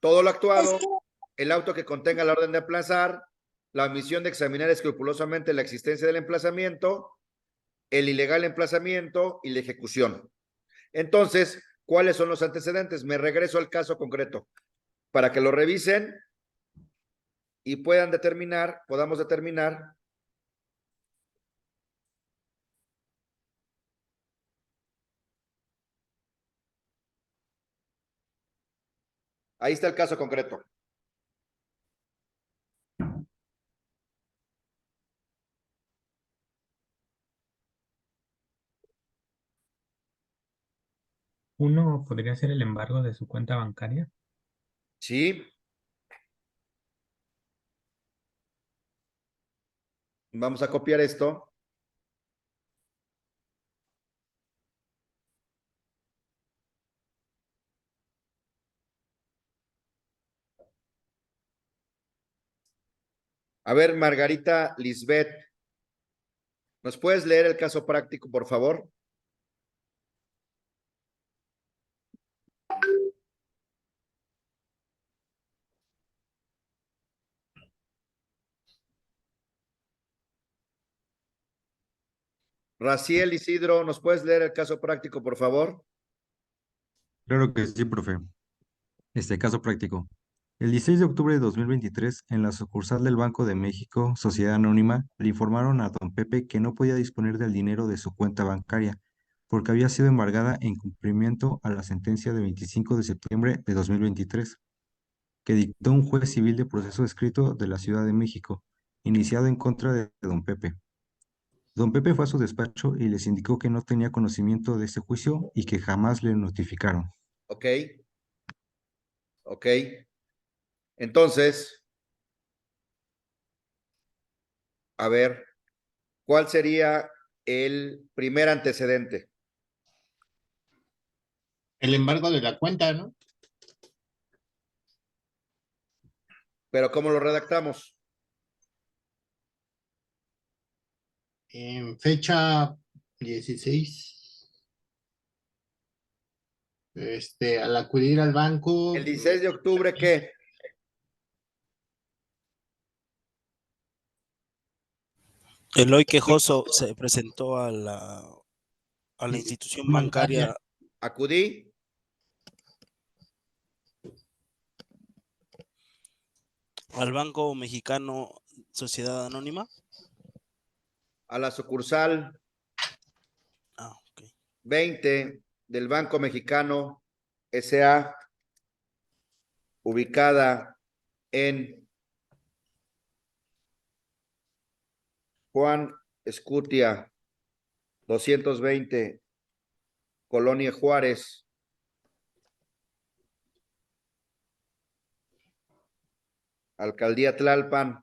Todo lo actuado, el auto que contenga la orden de emplazar, la omisión de examinar escrupulosamente la existencia del emplazamiento, el ilegal emplazamiento y la ejecución. Entonces, ¿cuáles son los antecedentes? Me regreso al caso concreto para que lo revisen y podamos determinar ahí está el caso concreto. Uno podría ser el embargo de su cuenta bancaria. Sí. Vamos a copiar esto. A ver, Margarita Lisbeth, ¿nos puedes leer el caso práctico, por favor? Raciel Isidro, ¿nos puedes leer el caso práctico, por favor? Claro que sí, profe. Caso práctico. El 16 de octubre de 2023, en la sucursal del Banco de México, Sociedad Anónima, le informaron a don Pepe que no podía disponer del dinero de su cuenta bancaria, porque había sido embargada en cumplimiento a la sentencia de 25 de septiembre de 2023, que dictó un juez civil de proceso escrito de la Ciudad de México, iniciado en contra de don Pepe. Don Pepe fue a su despacho y les indicó que no tenía conocimiento de ese juicio y que jamás le notificaron. Ok. Entonces, a ver, ¿cuál sería el primer antecedente? El embargo de la cuenta, ¿no? Pero ¿cómo lo redactamos? En fecha 16. Al acudir al banco. El 16 de octubre, ¿qué? Eloy Quejoso se presentó a la institución bancaria. Acudí. Al Banco Mexicano Sociedad Anónima. A la sucursal Ok. 20 del Banco Mexicano S.A. ubicada en Juan Escutia 220, Colonia Juárez, Alcaldía Tlalpan,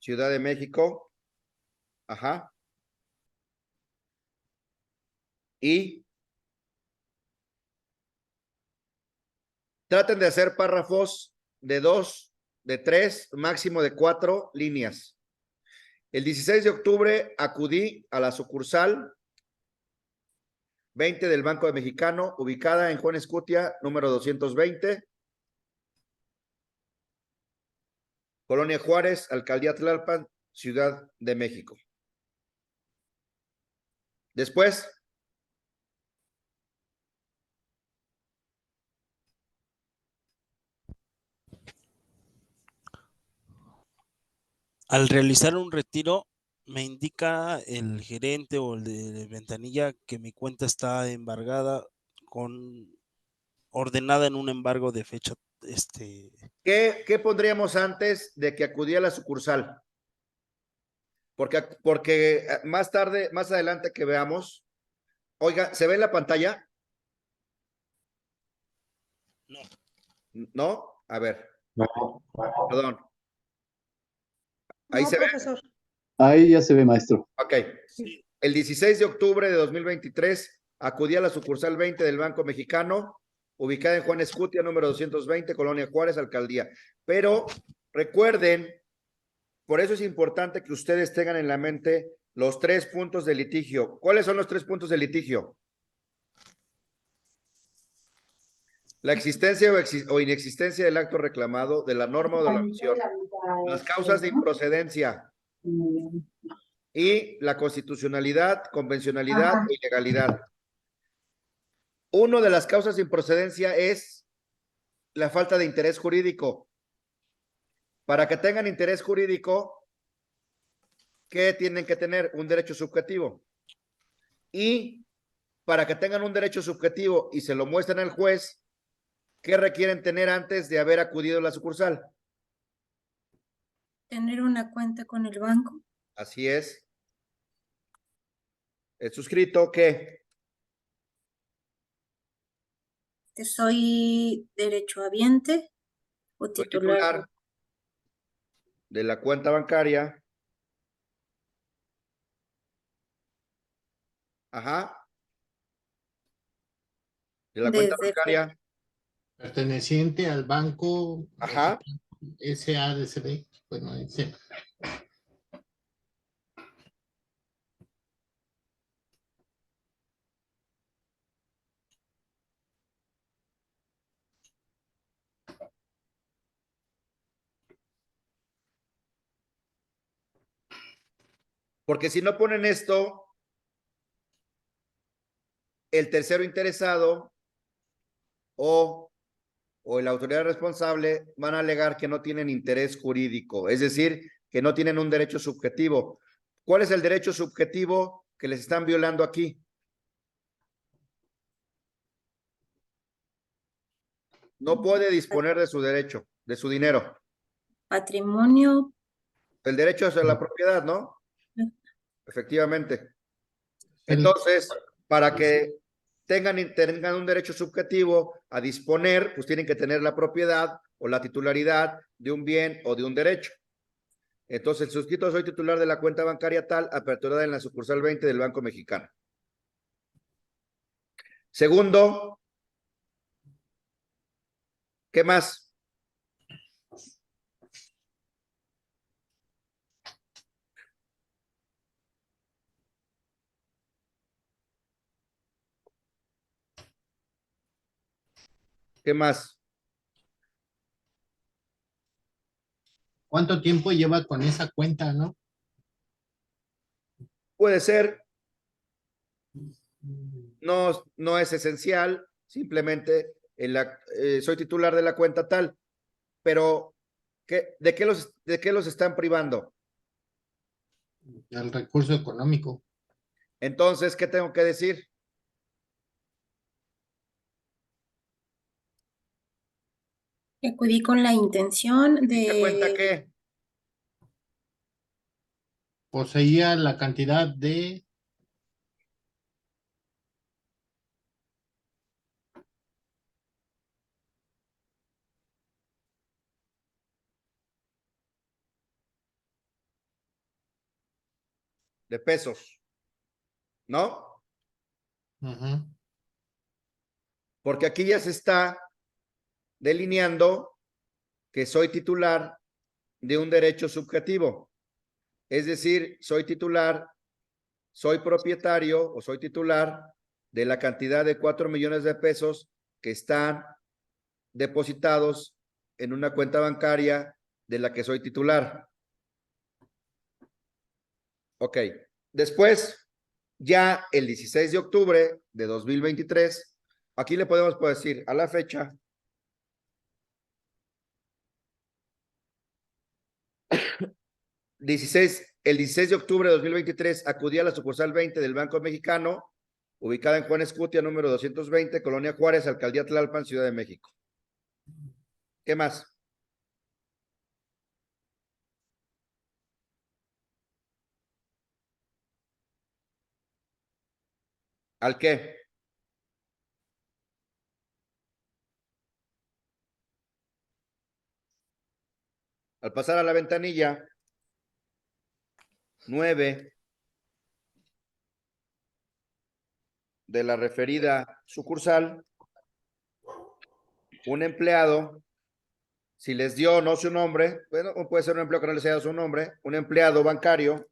Ciudad de México. Ajá. Y traten de hacer párrafos de 2, de 3, máximo de 4 líneas. El 16 de octubre acudí a la sucursal 20 del Banco Mexicano, ubicada en Juan Escutia, número 220, Colonia Juárez, Alcaldía Tlalpan, Ciudad de México. Después, Al realizar un retiro, me indica el gerente o el de ventanilla que mi cuenta está embargada ordenada en un embargo de fecha. ¿qué pondríamos antes de que acudí a la sucursal? Porque más tarde, más adelante que veamos, oiga, ¿se ve en la pantalla? No. ¿No? A ver. No. Perdón. Ahí No, se profesor. Ahí ya se ve, maestro. ve. Ok. Sí. El 16 de octubre de 2023 acudí a la sucursal 20 del Banco Mexicano, ubicada en Juan Escutia, número 220, Colonia Juárez, Alcaldía. Pero recuerden, por eso es importante que ustedes tengan en la mente los 3 puntos de litigio. ¿Cuáles son los 3 puntos de litigio? La existencia o inexistencia del acto reclamado, de la norma o de la omisión, las causas de improcedencia y la constitucionalidad, convencionalidad e ilegalidad. Una de las causas de improcedencia es la falta de interés jurídico. Para que tengan interés jurídico, ¿qué tienen que tener? Un derecho subjetivo. Y para que tengan un derecho subjetivo y se lo muestren al juez, ¿qué requieren tener antes de haber acudido a la sucursal? Tener una cuenta con el banco. Así es. El suscrito, ¿qué? Que soy derechohabiente o Soy titular. titular de la cuenta bancaria. Ajá. De la cuenta Desde bancaria. Perteneciente al Banco Ajá. SADCB. Bueno, ese. Porque si no ponen esto, el tercero interesado o la autoridad responsable van a alegar que no tienen interés jurídico, es decir, que no tienen un derecho subjetivo. ¿Cuál es el derecho subjetivo que les están violando aquí? No puede disponer de su derecho, de su dinero. patrimonio. El derecho es a la propiedad, ¿no? Efectivamente. Entonces, para que tengan un derecho subjetivo a disponer, pues tienen que tener la propiedad o la titularidad de un bien o de un derecho. Entonces, el suscrito: soy titular de la cuenta bancaria tal, aperturada en la sucursal 20 del Banco Mexicano. Segundo, ¿qué más? ¿Qué más? ¿Cuánto tiempo lleva con esa cuenta, no? Puede ser, no es esencial, simplemente soy titular de la cuenta tal, pero ¿de qué los están privando? El recurso económico. Entonces, ¿qué tengo que decir? Que acudí con la intención ¿Dicha cuenta de qué? Poseía la cantidad de De pesos, ¿no? Ujú. Porque aquí ya se está delineando que soy titular de un derecho subjetivo. Es decir, soy propietario o soy titular de la cantidad de 4 millones de pesos que están depositados en una cuenta bancaria de la que soy titular. Ok. Después, ya el 16 de octubre de 2023, aquí le podemos decir a la fecha, el 16 de octubre de 2023 acudí a la sucursal 20 del Banco Mexicano, ubicada en Juan Escutia, número 220, Colonia Juárez, Alcaldía Tlalpan, Ciudad de México. ¿Qué más? ¿Al qué? Al pasar a la ventanilla 9 de la referida sucursal, un empleado, si les dio o no su nombre, bueno, puede ser un empleado que no les haya dado su nombre, un empleado bancario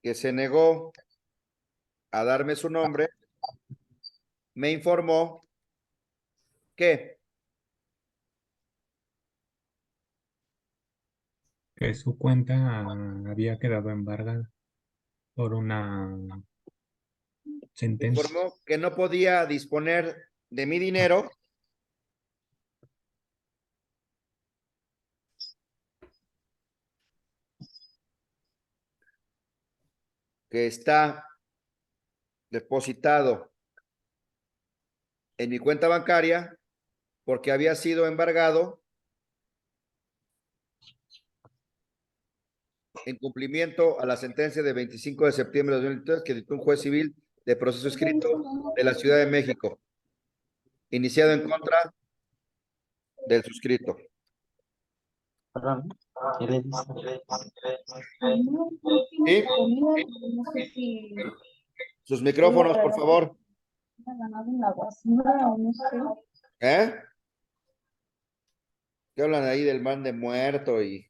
que se negó a darme su nombre, me informó que su cuenta había quedado embargada por una sentencia. informó que no podía disponer de mi dinero que está depositado en mi cuenta bancaria porque había sido embargado en cumplimiento a la sentencia de 25 de septiembre de 2023 que dictó un juez civil de proceso escrito de la Ciudad de México, iniciado en contra del suscrito. ¿Sí? Sus micrófonos, por favor. ¿Eh? ¿Qué hablan ahí del man de muerto y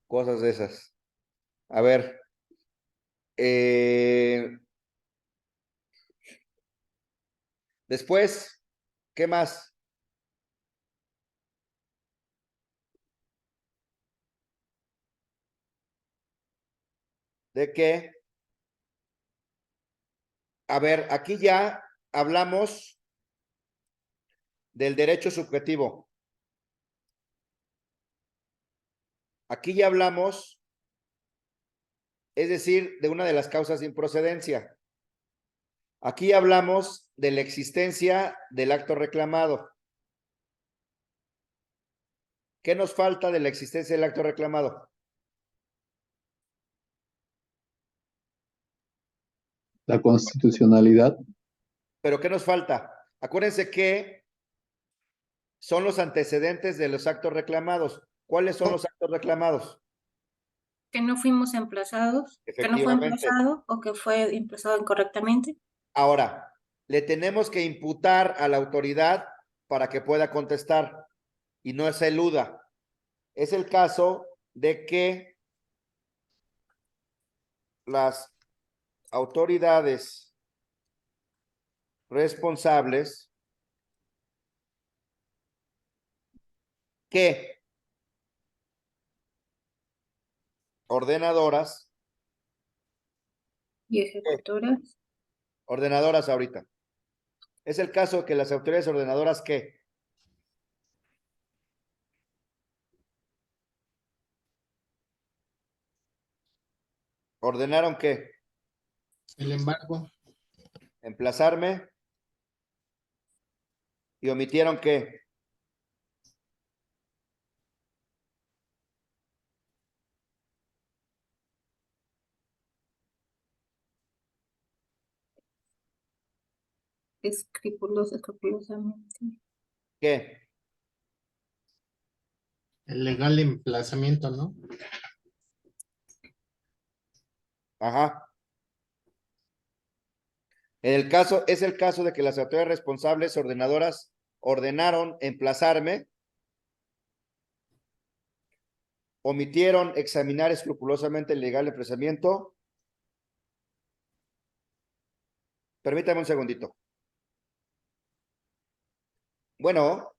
cosas de esas? A ver. Después, ¿qué más? ¿De qué? A ver, aquí ya hablamos del derecho subjetivo. Aquí ya hablamos, es decir, de una de las causas de improcedencia. Aquí hablamos de la existencia del acto reclamado. ¿Qué nos falta de la existencia del acto reclamado? La constitucionalidad. ¿Pero qué nos falta? Acuérdense que son los antecedentes de los actos reclamados. ¿Cuáles son los actos reclamados? que no fuimos emplazados, que no fue Efectivamente. emplazado o que fue emplazado incorrectamente. Ahora, le tenemos que imputar a la autoridad para que pueda contestar y no se eluda. Es el caso de que las autoridades responsables que ordenadoras Y ejecutoras. ordenadoras ahorita Es el caso que las autoridades ordenadoras, ¿qué? ¿Ordenaron qué? El embargo. Emplazarme. ¿Y omitieron qué? Escrupulosamente. ¿Qué? El legal emplazamiento, ¿no? Ajá. Es el caso de que las autoridades responsables ordenadoras ordenaron emplazarme, omitieron examinar escrupulosamente el legal emplazamiento. Permítame un segundito. Bueno.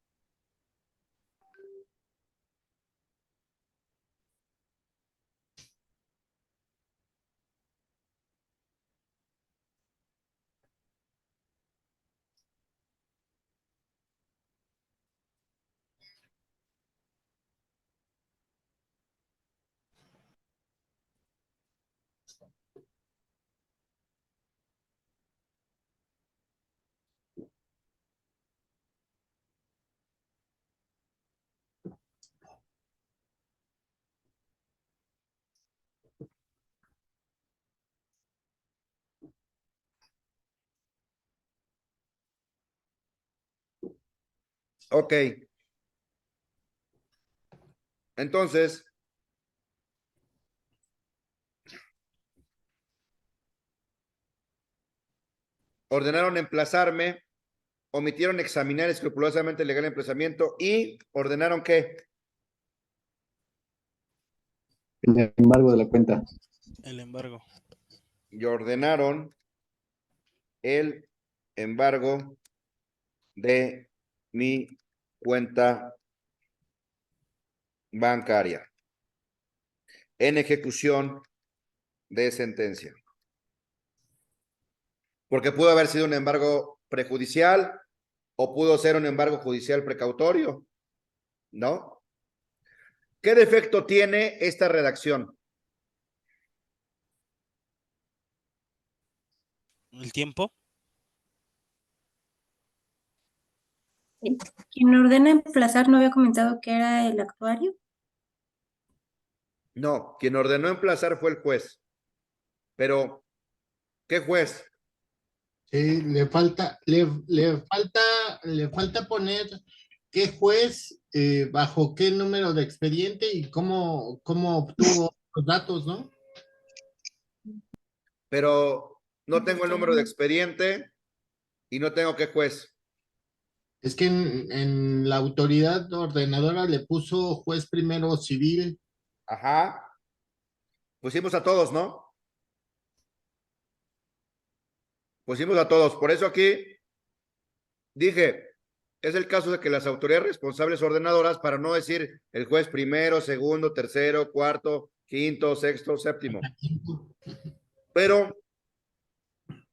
Ok. Entonces, ordenaron emplazarme, omitieron examinar escrupulosamente el legal emplazamiento y ordenaron ¿qué? El embargo de la cuenta. El embargo. Y ordenaron el embargo de mi cuenta bancaria en ejecución de sentencia. Porque pudo haber sido un embargo prejudicial o pudo ser un embargo judicial precautorio, ¿no? ¿Qué defecto tiene esta redacción? ¿El tiempo? Quien ordena emplazar no había comentado que era el actuario. No, quien ordenó emplazar fue el juez. Pero, ¿qué juez? Sí, le falta poner qué juez, bajo qué número de expediente y cómo obtuvo los datos, ¿no? Pero no tengo el número de expediente y no tengo qué juez. Es que en la autoridad ordenadora le puso juez primero civil. Ajá. Pusimos a todos, ¿no? Pusimos a todos. Por eso aquí dije, es el caso de que las autoridades responsables ordenadoras, para no decir el juez primero, segundo, tercero, cuarto, quinto, sexto, séptimo. Pero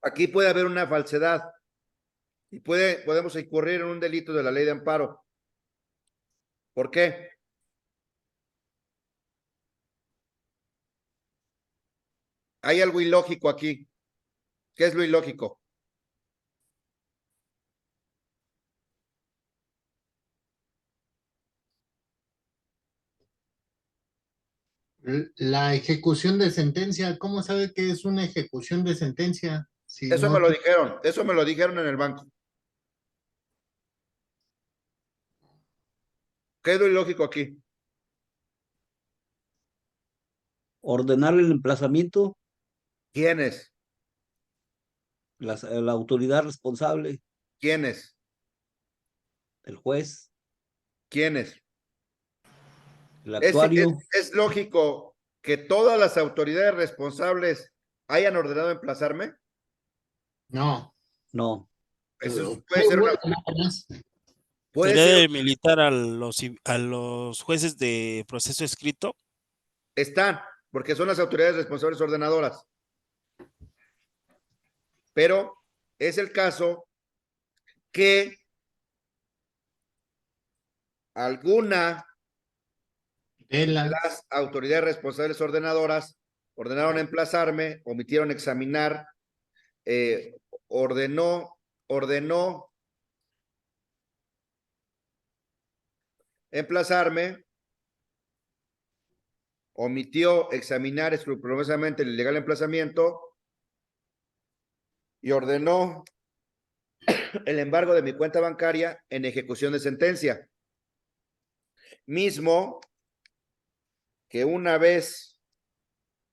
aquí puede haber una falsedad y podemos incurrir en un delito de la ley de amparo. ¿Por qué? Hay algo ilógico aquí. ¿Qué es lo ilógico? La ejecución de sentencia, ¿cómo sabe que es una ejecución de sentencia? Si Eso no, me lo dijeron en el banco. ¿Qué es lo ilógico aquí? Ordenar el emplazamiento, ¿Quiénes? la autoridad responsable, ¿Quiénes? el juez, ¿Quiénes? el Es actuario. lógico que todas las autoridades responsables hayan ordenado emplazarme. no. No. Eso puede ser una. Puede Sería ser. de militar a los jueces de proceso escrito. Están, porque son las autoridades responsables ordenadoras. Pero es el caso que alguna de las autoridades responsables ordenaron emplazarme, omitieron examinar, ordenó emplazarme, omitió examinar escrupulosamente el ilegal emplazamiento y ordenó el embargo de mi cuenta bancaria en ejecución de sentencia. Mismo que una vez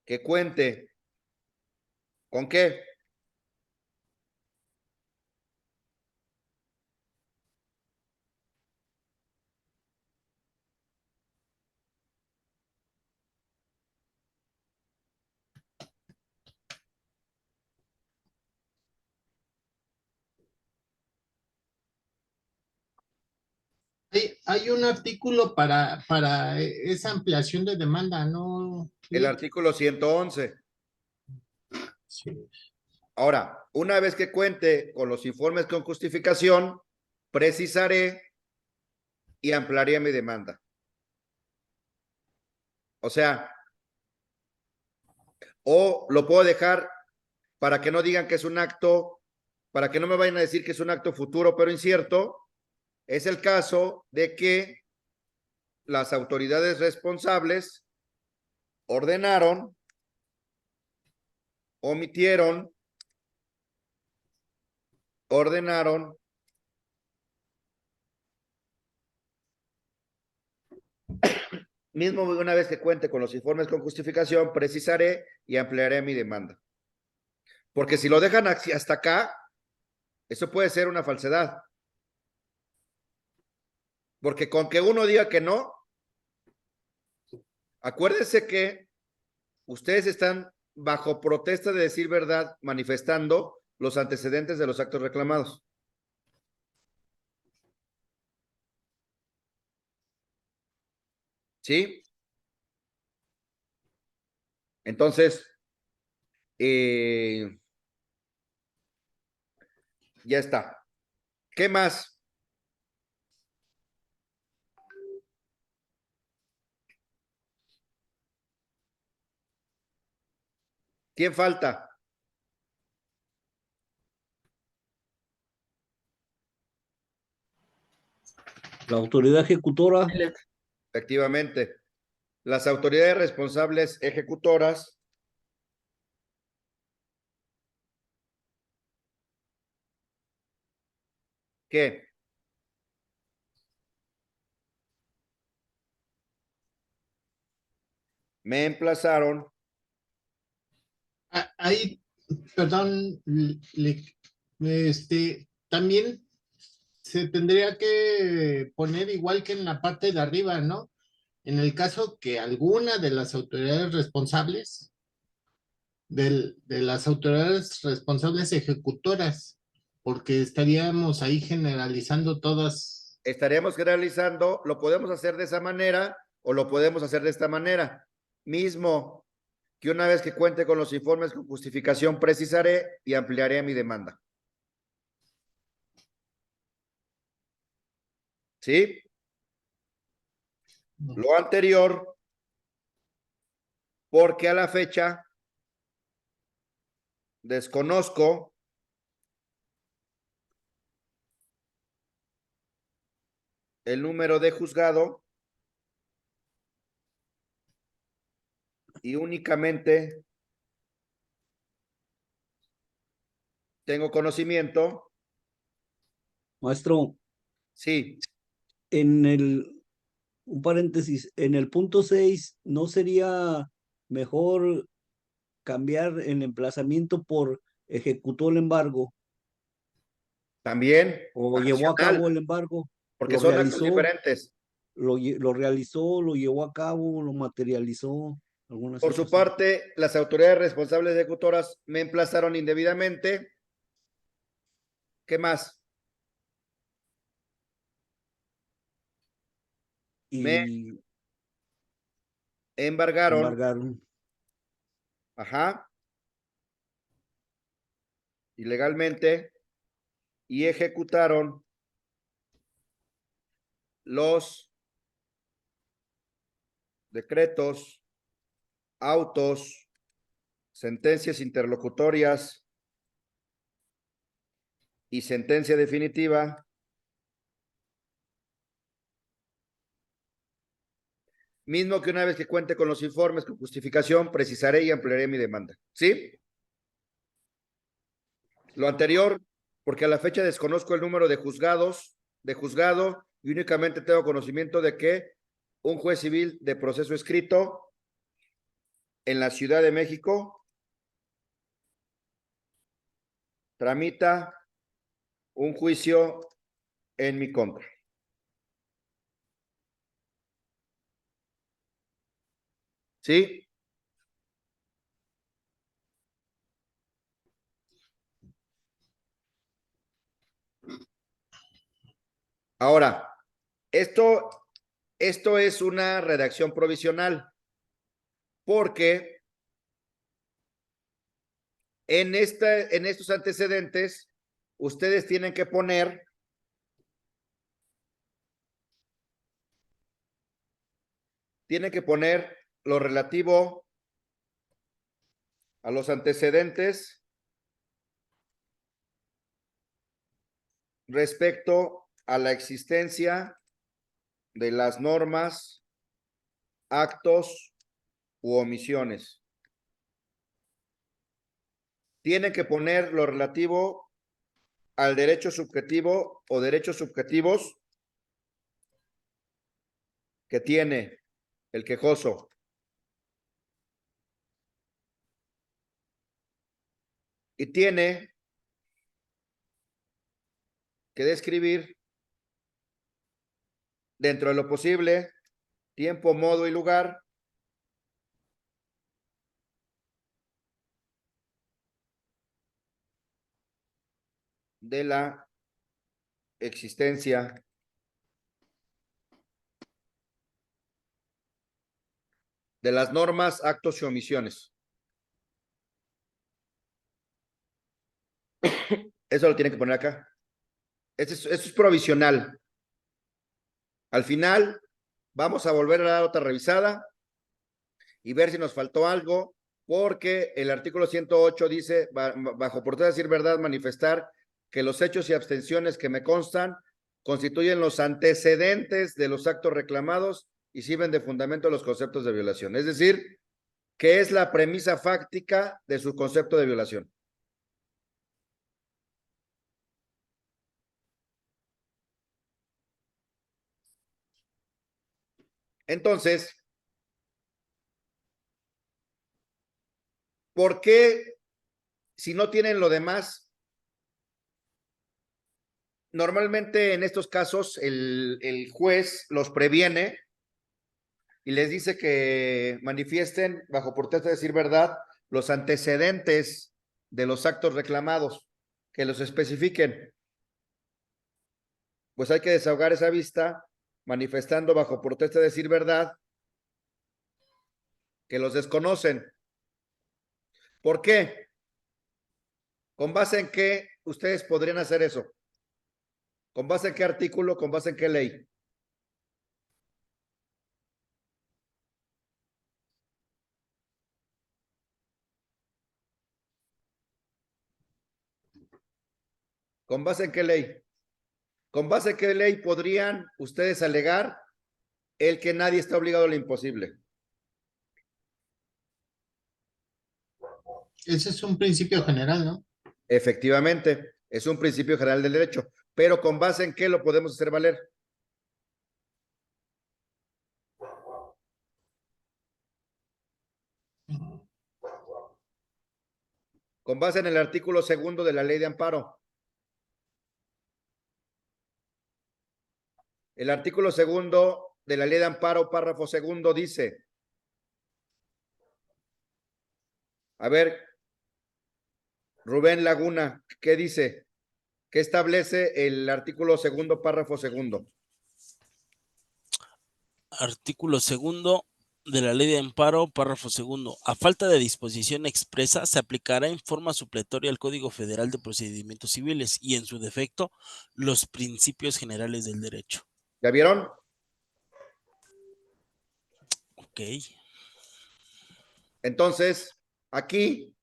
que cuente con qué hay un artículo para esa ampliación de demanda, ¿no? el artículo 111. Sí. Ahora, una vez que cuente con los informes con justificación, precisaré y ampliaré mi demanda. O sea, o lo puedo dejar para que no digan que es un acto, para que no me vayan a decir que es un acto futuro pero incierto. Es el caso de que las autoridades responsables ordenaron, omitieron, ordenaron, mismo una vez que cuente con los informes con justificación, precisaré y ampliaré mi demanda. Porque si lo dejan hasta acá, eso puede ser una falsedad. Porque con que uno diga que no, acuérdense que ustedes están bajo protesta de decir verdad, manifestando los antecedentes de los actos reclamados. ¿Sí? Entonces, ya está. ¿Qué más? ¿Quién falta? La autoridad ejecutora. Efectivamente. Las autoridades responsables ejecutoras ¿qué? Me emplazaron. Ahí, perdón, también se tendría que poner igual que en la parte de arriba, ¿no? En el caso que alguna de las autoridades responsables, de las autoridades responsables ejecutoras, porque estaríamos ahí generalizando todas. Estaríamos generalizando, lo podemos hacer de esa manera o lo podemos hacer de esta manera. Mismo que una vez que cuente con los informes con justificación, precisaré y ampliaré mi demanda. ¿Sí? Lo anterior, porque a la fecha desconozco el número de juzgado y únicamente tengo conocimiento. Maestro. Sí. Un paréntesis, en el punto 6, ¿no sería mejor cambiar el emplazamiento por ejecutó el embargo? También. O llevó a cabo el embargo. Porque lo son realizó, actos diferentes. Lo realizó, lo llevó a cabo, lo materializó. Por su parte, las autoridades responsables ejecutoras me emplazaron indebidamente. ¿Qué más? Me embargaron. Ajá. Ilegalmente. y ejecutaron los decretos, autos, sentencias interlocutorias y sentencia definitiva mismo que una vez que cuente con los informes con justificación, precisaré y ampliaré mi demanda. ¿Sí? Lo anterior, porque a la fecha desconozco el número de juzgado y únicamente tengo conocimiento de que un juez civil de proceso escrito en la Ciudad de México tramita un juicio en mi contra. ¿Sí? Ahora, esto es una redacción provisional, porque en estos antecedentes, ustedes tienen que poner lo relativo a los antecedentes respecto a la existencia de las normas, actos u omisiones. Tienen que poner lo relativo al derecho subjetivo o derechos subjetivos que tiene el quejoso. Y tiene que describir dentro de lo posible tiempo, modo y lugar de la existencia de las normas, actos y omisiones. Eso lo tienen que poner acá. Esto es provisional. Al final, vamos a volver a dar otra revisada y ver si nos faltó algo, porque el artículo 108 dice, bajo por decir verdad, manifestar que los hechos y abstenciones que me constan constituyen los antecedentes de los actos reclamados y sirven de fundamento a los conceptos de violación. Es decir, que es la premisa fáctica de su concepto de violación. Entonces, ¿por qué si no tienen lo demás? Normalmente en estos casos el juez los previene y les dice que manifiesten bajo protesta de decir verdad los antecedentes de los actos reclamados, que los especifiquen. Pues hay que desahogar esa vista manifestando bajo protesta de decir verdad que los desconocen. ¿Por qué? ¿Con base en qué ustedes podrían hacer eso? ¿Con base en qué artículo? ¿Con base en qué ley? ¿Con base en qué ley? ¿Con base en qué ley podrían ustedes alegar el que nadie está obligado a lo imposible? Ese es un principio general, ¿no? Efectivamente, es un principio general del derecho, pero ¿con base en qué lo podemos hacer valer? Con base en el artículo 2 de la Ley de Amparo. El artículo 2 de la Ley de Amparo, párrafo 2, dice, a ver, Rubén Laguna, ¿qué dice? ¿Qué establece el artículo 2, párrafo 2? Artículo 2, de la Ley de Amparo, párrafo segundo. A falta de disposición expresa, se aplicará en forma supletoria al Código Federal de Procedimientos Civiles y, en su defecto, los principios generales del derecho. ¿Ya vieron? Ok. Entonces, aquí,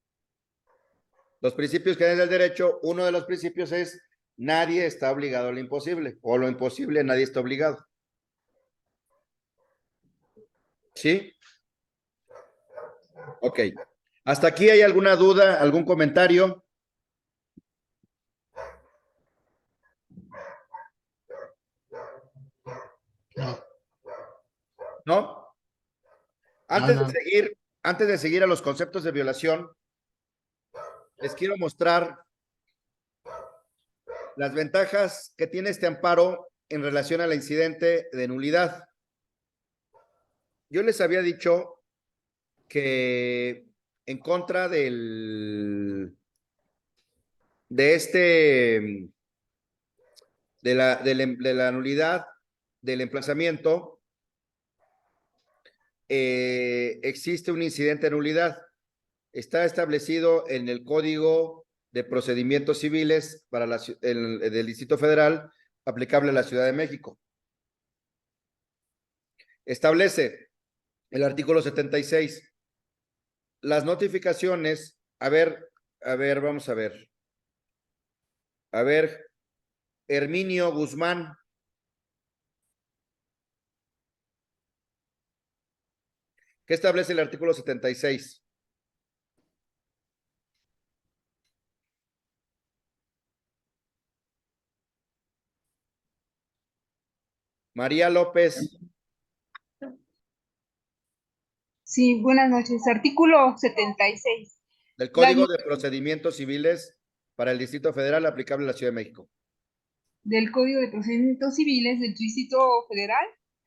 los principios generales del derecho, uno de los principios es nadie está obligado a lo imposible, o lo imposible nadie está obligado. ¿Sí? Ok. ¿Hasta aquí hay alguna duda, algún comentario? No, ¿No? no. Antes de seguir a los conceptos de violación, les quiero mostrar las ventajas que tiene este amparo en relación al incidente de nulidad. Yo les había dicho que en contra de la nulidad del emplazamiento, existe un incidente de nulidad. Está establecido en el Código de Procedimientos Civiles del Distrito Federal, aplicable a la Ciudad de México. Establece el artículo 76. Las notificaciones, vamos a ver. A ver, Herminio Guzmán. ¿Qué establece el artículo 76? María López. Sí, buenas noches. Artículo 76. Del Código de Procedimientos Civiles para el Distrito Federal aplicable a la Ciudad de México. Del Código de Procedimientos Civiles del Distrito Federal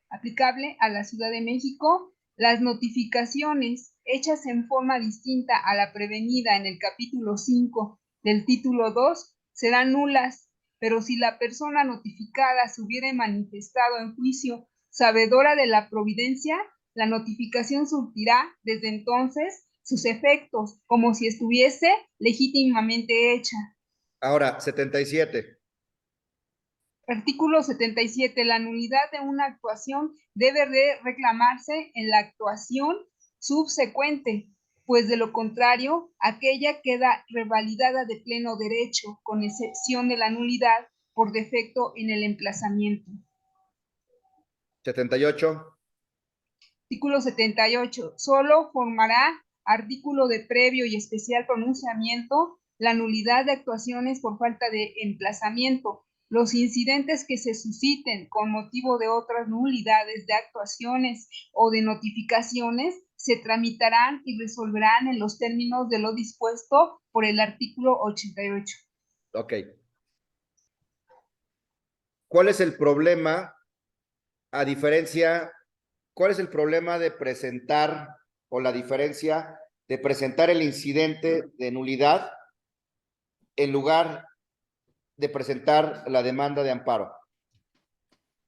aplicable a la Ciudad de México, las notificaciones hechas en forma distinta a la prevenida en el capítulo 5 del título 2 serán nulas, pero si la persona notificada se hubiera manifestado en juicio sabedora de la providencia, la notificación surtirá desde entonces sus efectos, como si estuviese legítimamente hecha. Ahora, 77. Artículo 77. La nulidad de una actuación debe de reclamarse en la actuación subsecuente, pues de lo contrario, aquella queda revalidada de pleno derecho, con excepción de la nulidad por defecto en el emplazamiento. 78. Artículo 78. Solo formará artículo de previo y especial pronunciamiento la nulidad de actuaciones por falta de emplazamiento. Los incidentes que se susciten con motivo de otras nulidades de actuaciones o de notificaciones se tramitarán y resolverán en los términos de lo dispuesto por el artículo 88. Ok. ¿Cuál es el problema? ¿Cuál es el problema de presentar o la diferencia de presentar el incidente de nulidad en lugar de presentar la demanda de amparo?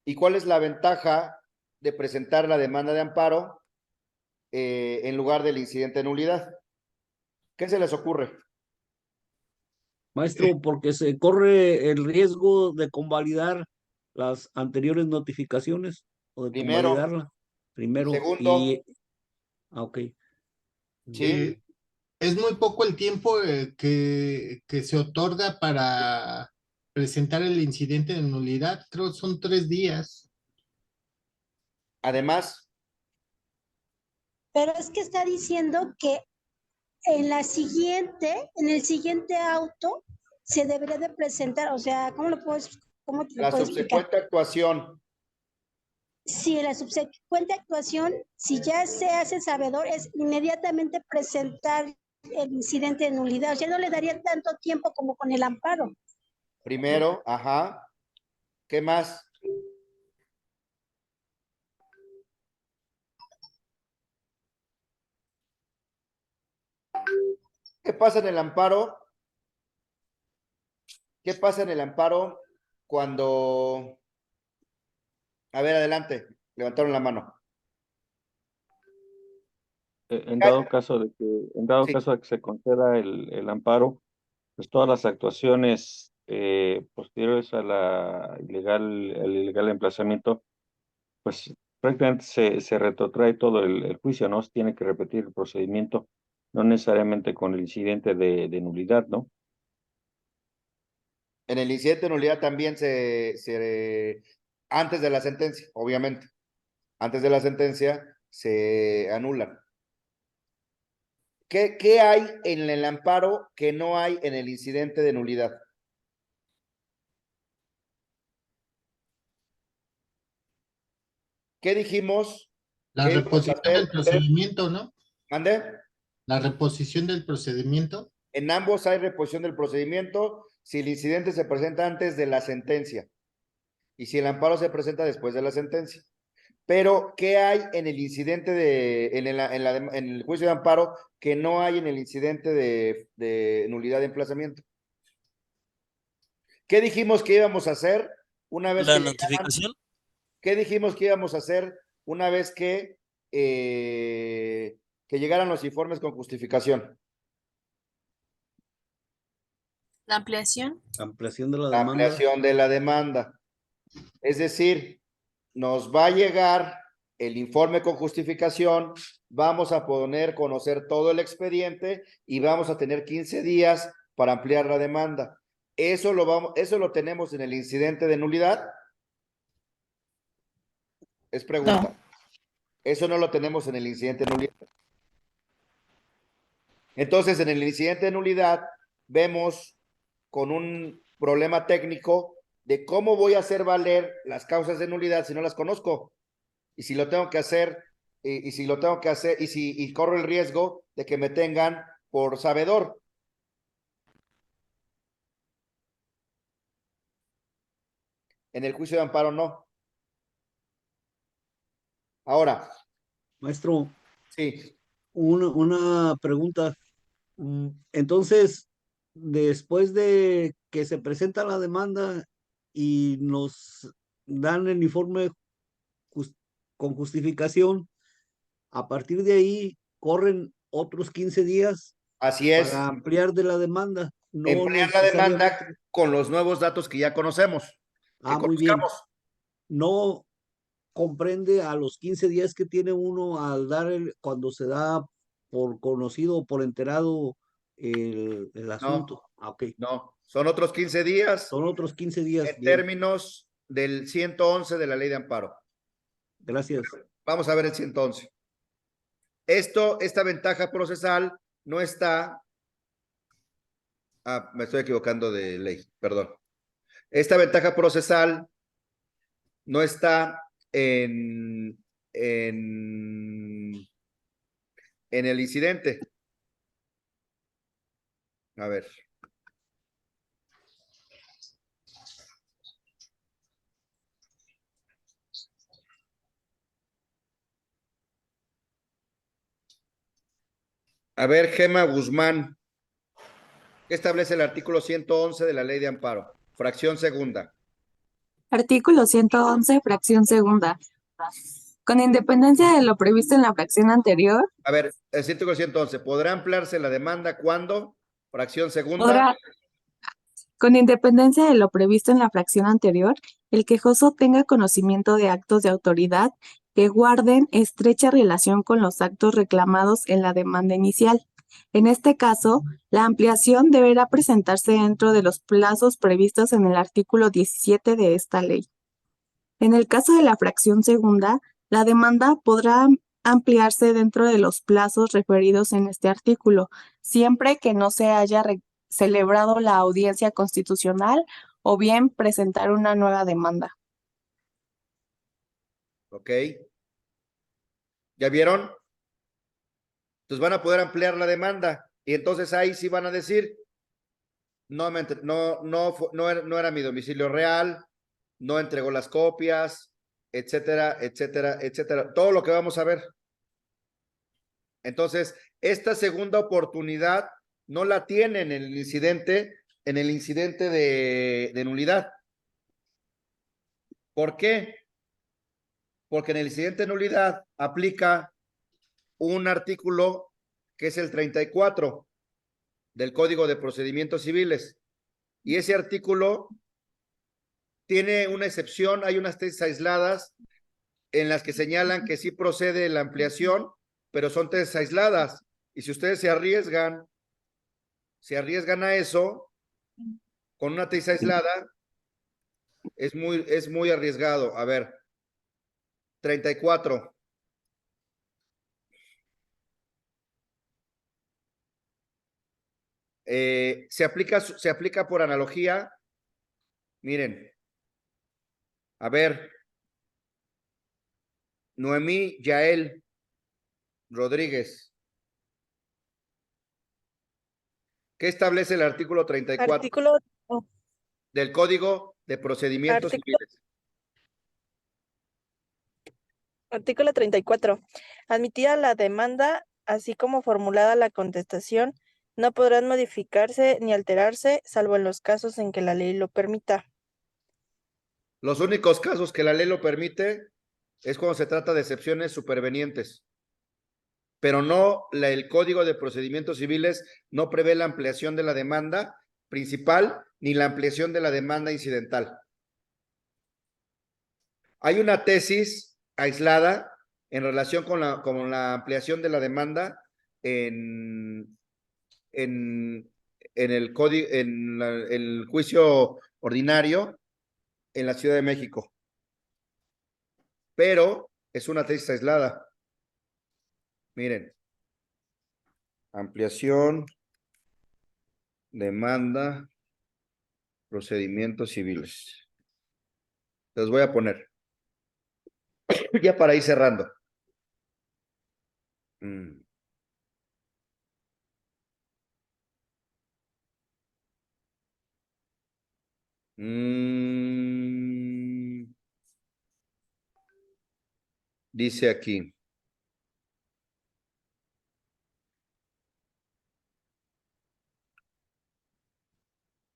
¿Y cuál es la ventaja de presentar la demanda de amparo en lugar del incidente de nulidad? ¿Qué se les ocurre? Maestro, porque se corre el riesgo de convalidar las anteriores notificaciones o de Primero. convalidarla primero. Segundo. Ok. Sí. Es muy poco el tiempo que se otorga para presentar el incidente de nulidad. Creo que son 3 días. Además. Pero es que está diciendo que en el siguiente auto, se debería de presentar, o sea, ¿cómo te lo puedo explicar? Subsecuente actuación. Sí, en la subsecuente actuación, si ya se hace sabedor, es inmediatamente presentar el incidente de nulidad. O sea, no le daría tanto tiempo como con el amparo. Primero, ajá. ¿Qué más? ¿Qué pasa en el amparo? ¿Qué pasa en el amparo cuando... A ver, adelante. Levantaron la mano. En dado caso de que se conceda el amparo, pues todas las actuaciones posteriores a el ilegal emplazamiento, pues prácticamente se retrotrae todo el juicio, ¿no? Se tiene que repetir el procedimiento, no necesariamente con el incidente de nulidad, ¿no? En el incidente de nulidad también antes de la sentencia, obviamente, antes de la sentencia se anulan. ¿Qué hay en el amparo que no hay en el incidente de nulidad? ¿Qué dijimos? La ¿Qué íbamos a reposición hacer? del procedimiento, ¿no? ¿Mande? La reposición del procedimiento. En ambos hay reposición del procedimiento si el incidente se presenta antes de la sentencia y si el amparo se presenta después de la sentencia. Pero, ¿qué hay en el incidente en el juicio de amparo que no hay en el incidente de nulidad de emplazamiento? ¿Qué dijimos que íbamos a hacer una vez La que notificación. ¿Qué dijimos que íbamos a hacer una vez que llegaran los informes con justificación? La ampliación. Ampliación de la La demanda. ampliación de la demanda. Es decir, nos va a llegar el informe con justificación, vamos a poder conocer todo el expediente y vamos a tener 15 días para ampliar la demanda. ¿Eso lo tenemos en el incidente de nulidad? Es pregunta. No. Eso no lo tenemos en el incidente de nulidad. Entonces, en el incidente de nulidad, vemos con un problema técnico de cómo voy a hacer valer las causas de nulidad si no las conozco. Y si lo tengo que hacer, y corro el riesgo de que me tengan por sabedor. En el juicio de amparo no. Ahora. Maestro. Sí. Una pregunta. Entonces, después de que se presenta la demanda y nos dan el informe con justificación, a partir de ahí corren otros 15 días. Así es. Para ampliar de la demanda. No ampliar la demanda con los nuevos datos que ya conocemos. Muy bien. No comprende a los 15 días que tiene uno al dar cuando se da por conocido o por enterado el asunto. No, son otros 15 días. Son otros 15 días. En términos del 111 de la ley de amparo. Gracias. Vamos a ver el 111. Esta ventaja procesal no está. Me estoy equivocando de ley, perdón. Esta ventaja procesal no está en el incidente. A ver. A ver, Gema Guzmán. ¿Qué establece el artículo 111 de la ley de amparo? Fracción segunda. Artículo 111, fracción segunda. Con independencia de lo previsto en la fracción anterior. A ver, el artículo 111. ¿Podrá ampliarse la demanda cuándo? Fracción segunda. Con independencia de lo previsto en la fracción anterior, el quejoso tenga conocimiento de actos de autoridad que guarden estrecha relación con los actos reclamados en la demanda inicial. En este caso, la ampliación deberá presentarse dentro de los plazos previstos en el artículo 17 de esta ley. En el caso de la fracción segunda, la demanda podrá ampliarse dentro de los plazos referidos en este artículo, siempre que no se haya celebrado la audiencia constitucional o bien presentar una nueva demanda. Ok. ¿Ya vieron? Entonces van a poder ampliar la demanda y entonces ahí sí van a decir no era mi domicilio real, no entregó las copias, etcétera, etcétera, etcétera. Todo lo que vamos a ver. Entonces, esta segunda oportunidad no la tienen en el incidente de nulidad. ¿Por qué? Porque en el incidente de nulidad aplica un artículo que es el 34 del Código de Procedimientos Civiles. Y ese artículo tiene una excepción, hay unas tesis aisladas en las que señalan que sí procede la ampliación, pero son tesis aisladas. Y si ustedes se arriesgan a eso, con una tesis aislada, es muy arriesgado. A ver, 34. Se aplica por analogía. Miren, a ver, Noemí Yael Rodríguez. ¿Qué establece el artículo 34 del Código de Procedimientos Civiles? Artículo 34. Admitida la demanda, así como formulada la contestación, no podrán modificarse ni alterarse, salvo en los casos en que la ley lo permita. Los únicos casos que la ley lo permite es cuando se trata de excepciones supervenientes. Pero no, el Código de Procedimientos Civiles no prevé la ampliación de la demanda principal ni la ampliación de la demanda incidental. Hay una tesis aislada en relación con la ampliación de la demanda en el juicio ordinario en la Ciudad de México. Pero es una tesis aislada. Miren, ampliación, demanda, procedimientos civiles. Los voy a poner. Ya para ir cerrando. Dice aquí.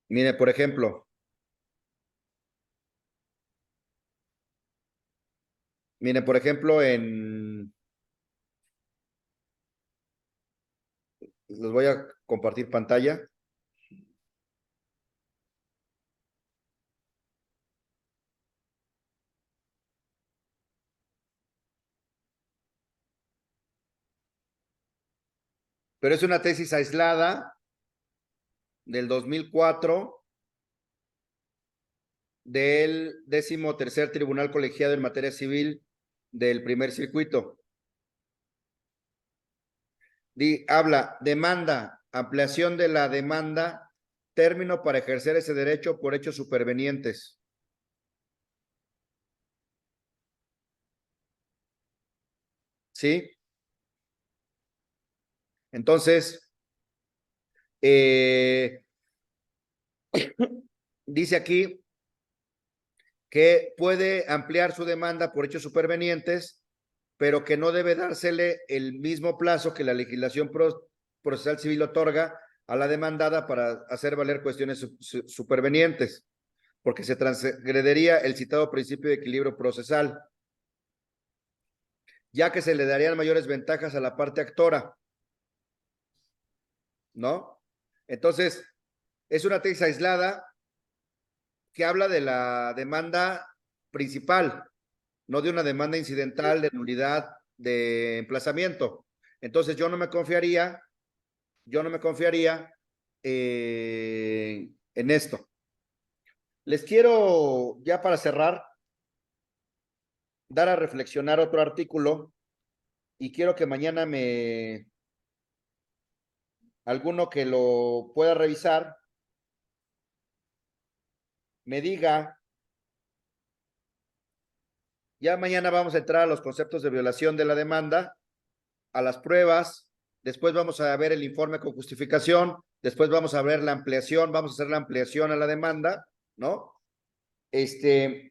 Mire, por ejemplo. Miren, por ejemplo, les voy a compartir pantalla. Pero es una tesis aislada del 2004 del 13º Tribunal Colegiado en Materia Civil del Primer Circuito. Habla, demanda, ampliación de la demanda, término para ejercer ese derecho por hechos supervenientes. ¿Sí? Entonces, dice aquí que puede ampliar su demanda por hechos supervenientes, pero que no debe dársele el mismo plazo que la legislación procesal civil otorga a la demandada para hacer valer cuestiones supervenientes, porque se transgrediría el citado principio de equilibrio procesal, ya que se le darían mayores ventajas a la parte actora, ¿no? Entonces, es una tesis aislada que habla de la demanda principal, no de una demanda incidental de nulidad de emplazamiento. Entonces, yo no me confiaría en esto. Les quiero, ya para cerrar, dar a reflexionar otro artículo y quiero que mañana alguno que lo pueda revisar me diga. Ya mañana vamos a entrar a los conceptos de violación de la demanda, a las pruebas, después vamos a ver el informe con justificación, después vamos a ver la ampliación, vamos a hacer la ampliación a la demanda, ¿no?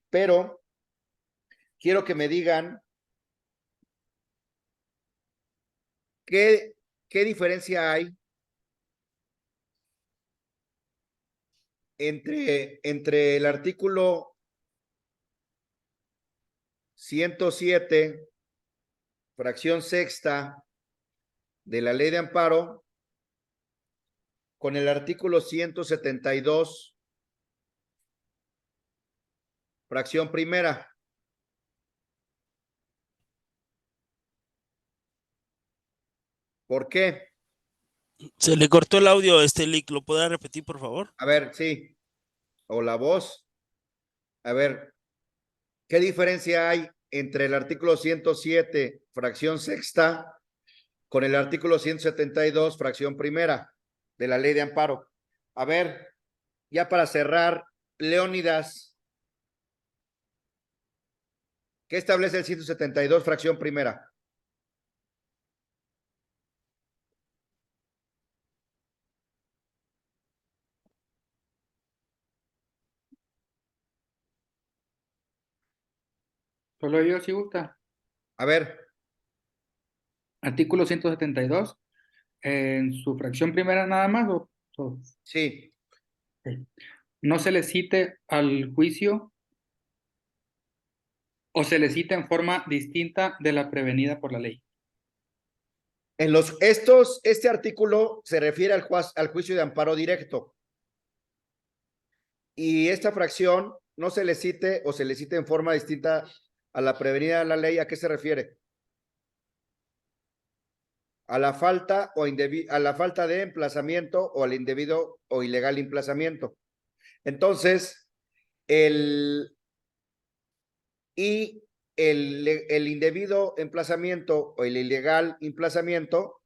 Pero quiero que me digan qué diferencia hay entre el artículo 107, fracción sexta, de la ley de amparo con el artículo 172, fracción primera. ¿Por qué? Se le cortó el audio, Lick, ¿lo podrá repetir, por favor? A ver, sí. O la voz. A ver, ¿qué diferencia hay entre el artículo 107, fracción sexta, con el artículo 172, fracción primera de la ley de amparo? A ver, ya para cerrar, Leónidas, ¿qué establece el 172, fracción primera? Solo yo, si gusta. A ver. Artículo 172, en su fracción primera nada más, ¿o? Sí. Ok. No se le cite al juicio o se le cita en forma distinta de la prevenida por la ley. Este artículo se refiere al juicio de amparo directo. Y esta fracción no se le cite o se le cite en forma distinta a la prevenida de la ley. ¿A qué se refiere? A la falta de emplazamiento o al indebido o ilegal emplazamiento. Entonces, el indebido emplazamiento o el ilegal emplazamiento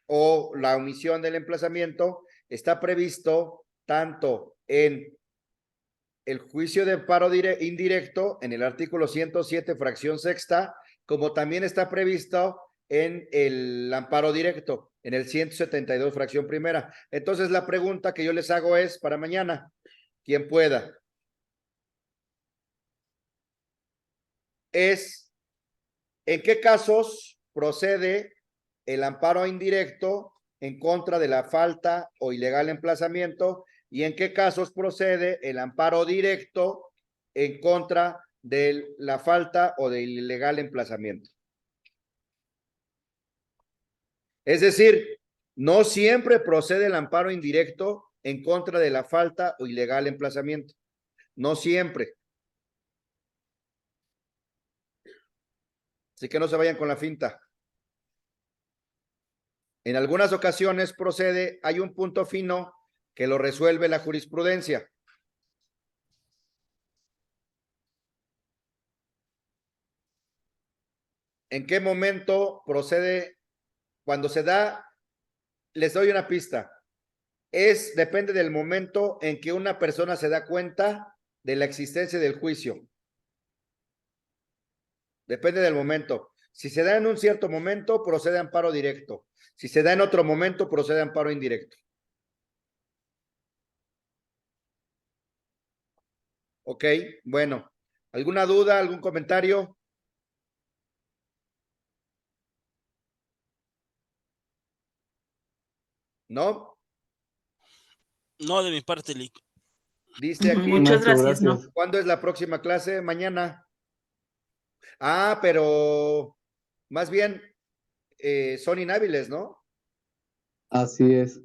o la omisión del emplazamiento está previsto tanto en el juicio de amparo indirecto en el artículo 107, fracción sexta, como también está previsto en el amparo directo en el 172, fracción primera. Entonces la pregunta que yo les hago es para mañana, quien pueda, es ¿en qué casos procede el amparo indirecto en contra de la falta o ilegal emplazamiento y en qué casos procede el amparo directo en contra de la falta o del ilegal emplazamiento? Es decir, no siempre procede el amparo indirecto en contra de la falta o ilegal emplazamiento. No siempre. Así que no se vayan con la finta. En algunas ocasiones procede, hay un punto fino que lo resuelve la jurisprudencia. ¿En qué momento procede? Cuando se da, les doy una pista. Depende del momento en que una persona se da cuenta de la existencia del juicio. Depende del momento. Si se da en un cierto momento, procede amparo directo. Si se da en otro momento, procede amparo indirecto. Ok, bueno. ¿Alguna duda, algún comentario? ¿No? No, de mi parte, Lick. Dice aquí. Muchas gracias, no. ¿Cuándo es la próxima clase? Mañana. Ah, pero más bien son inhábiles, ¿no? Así es.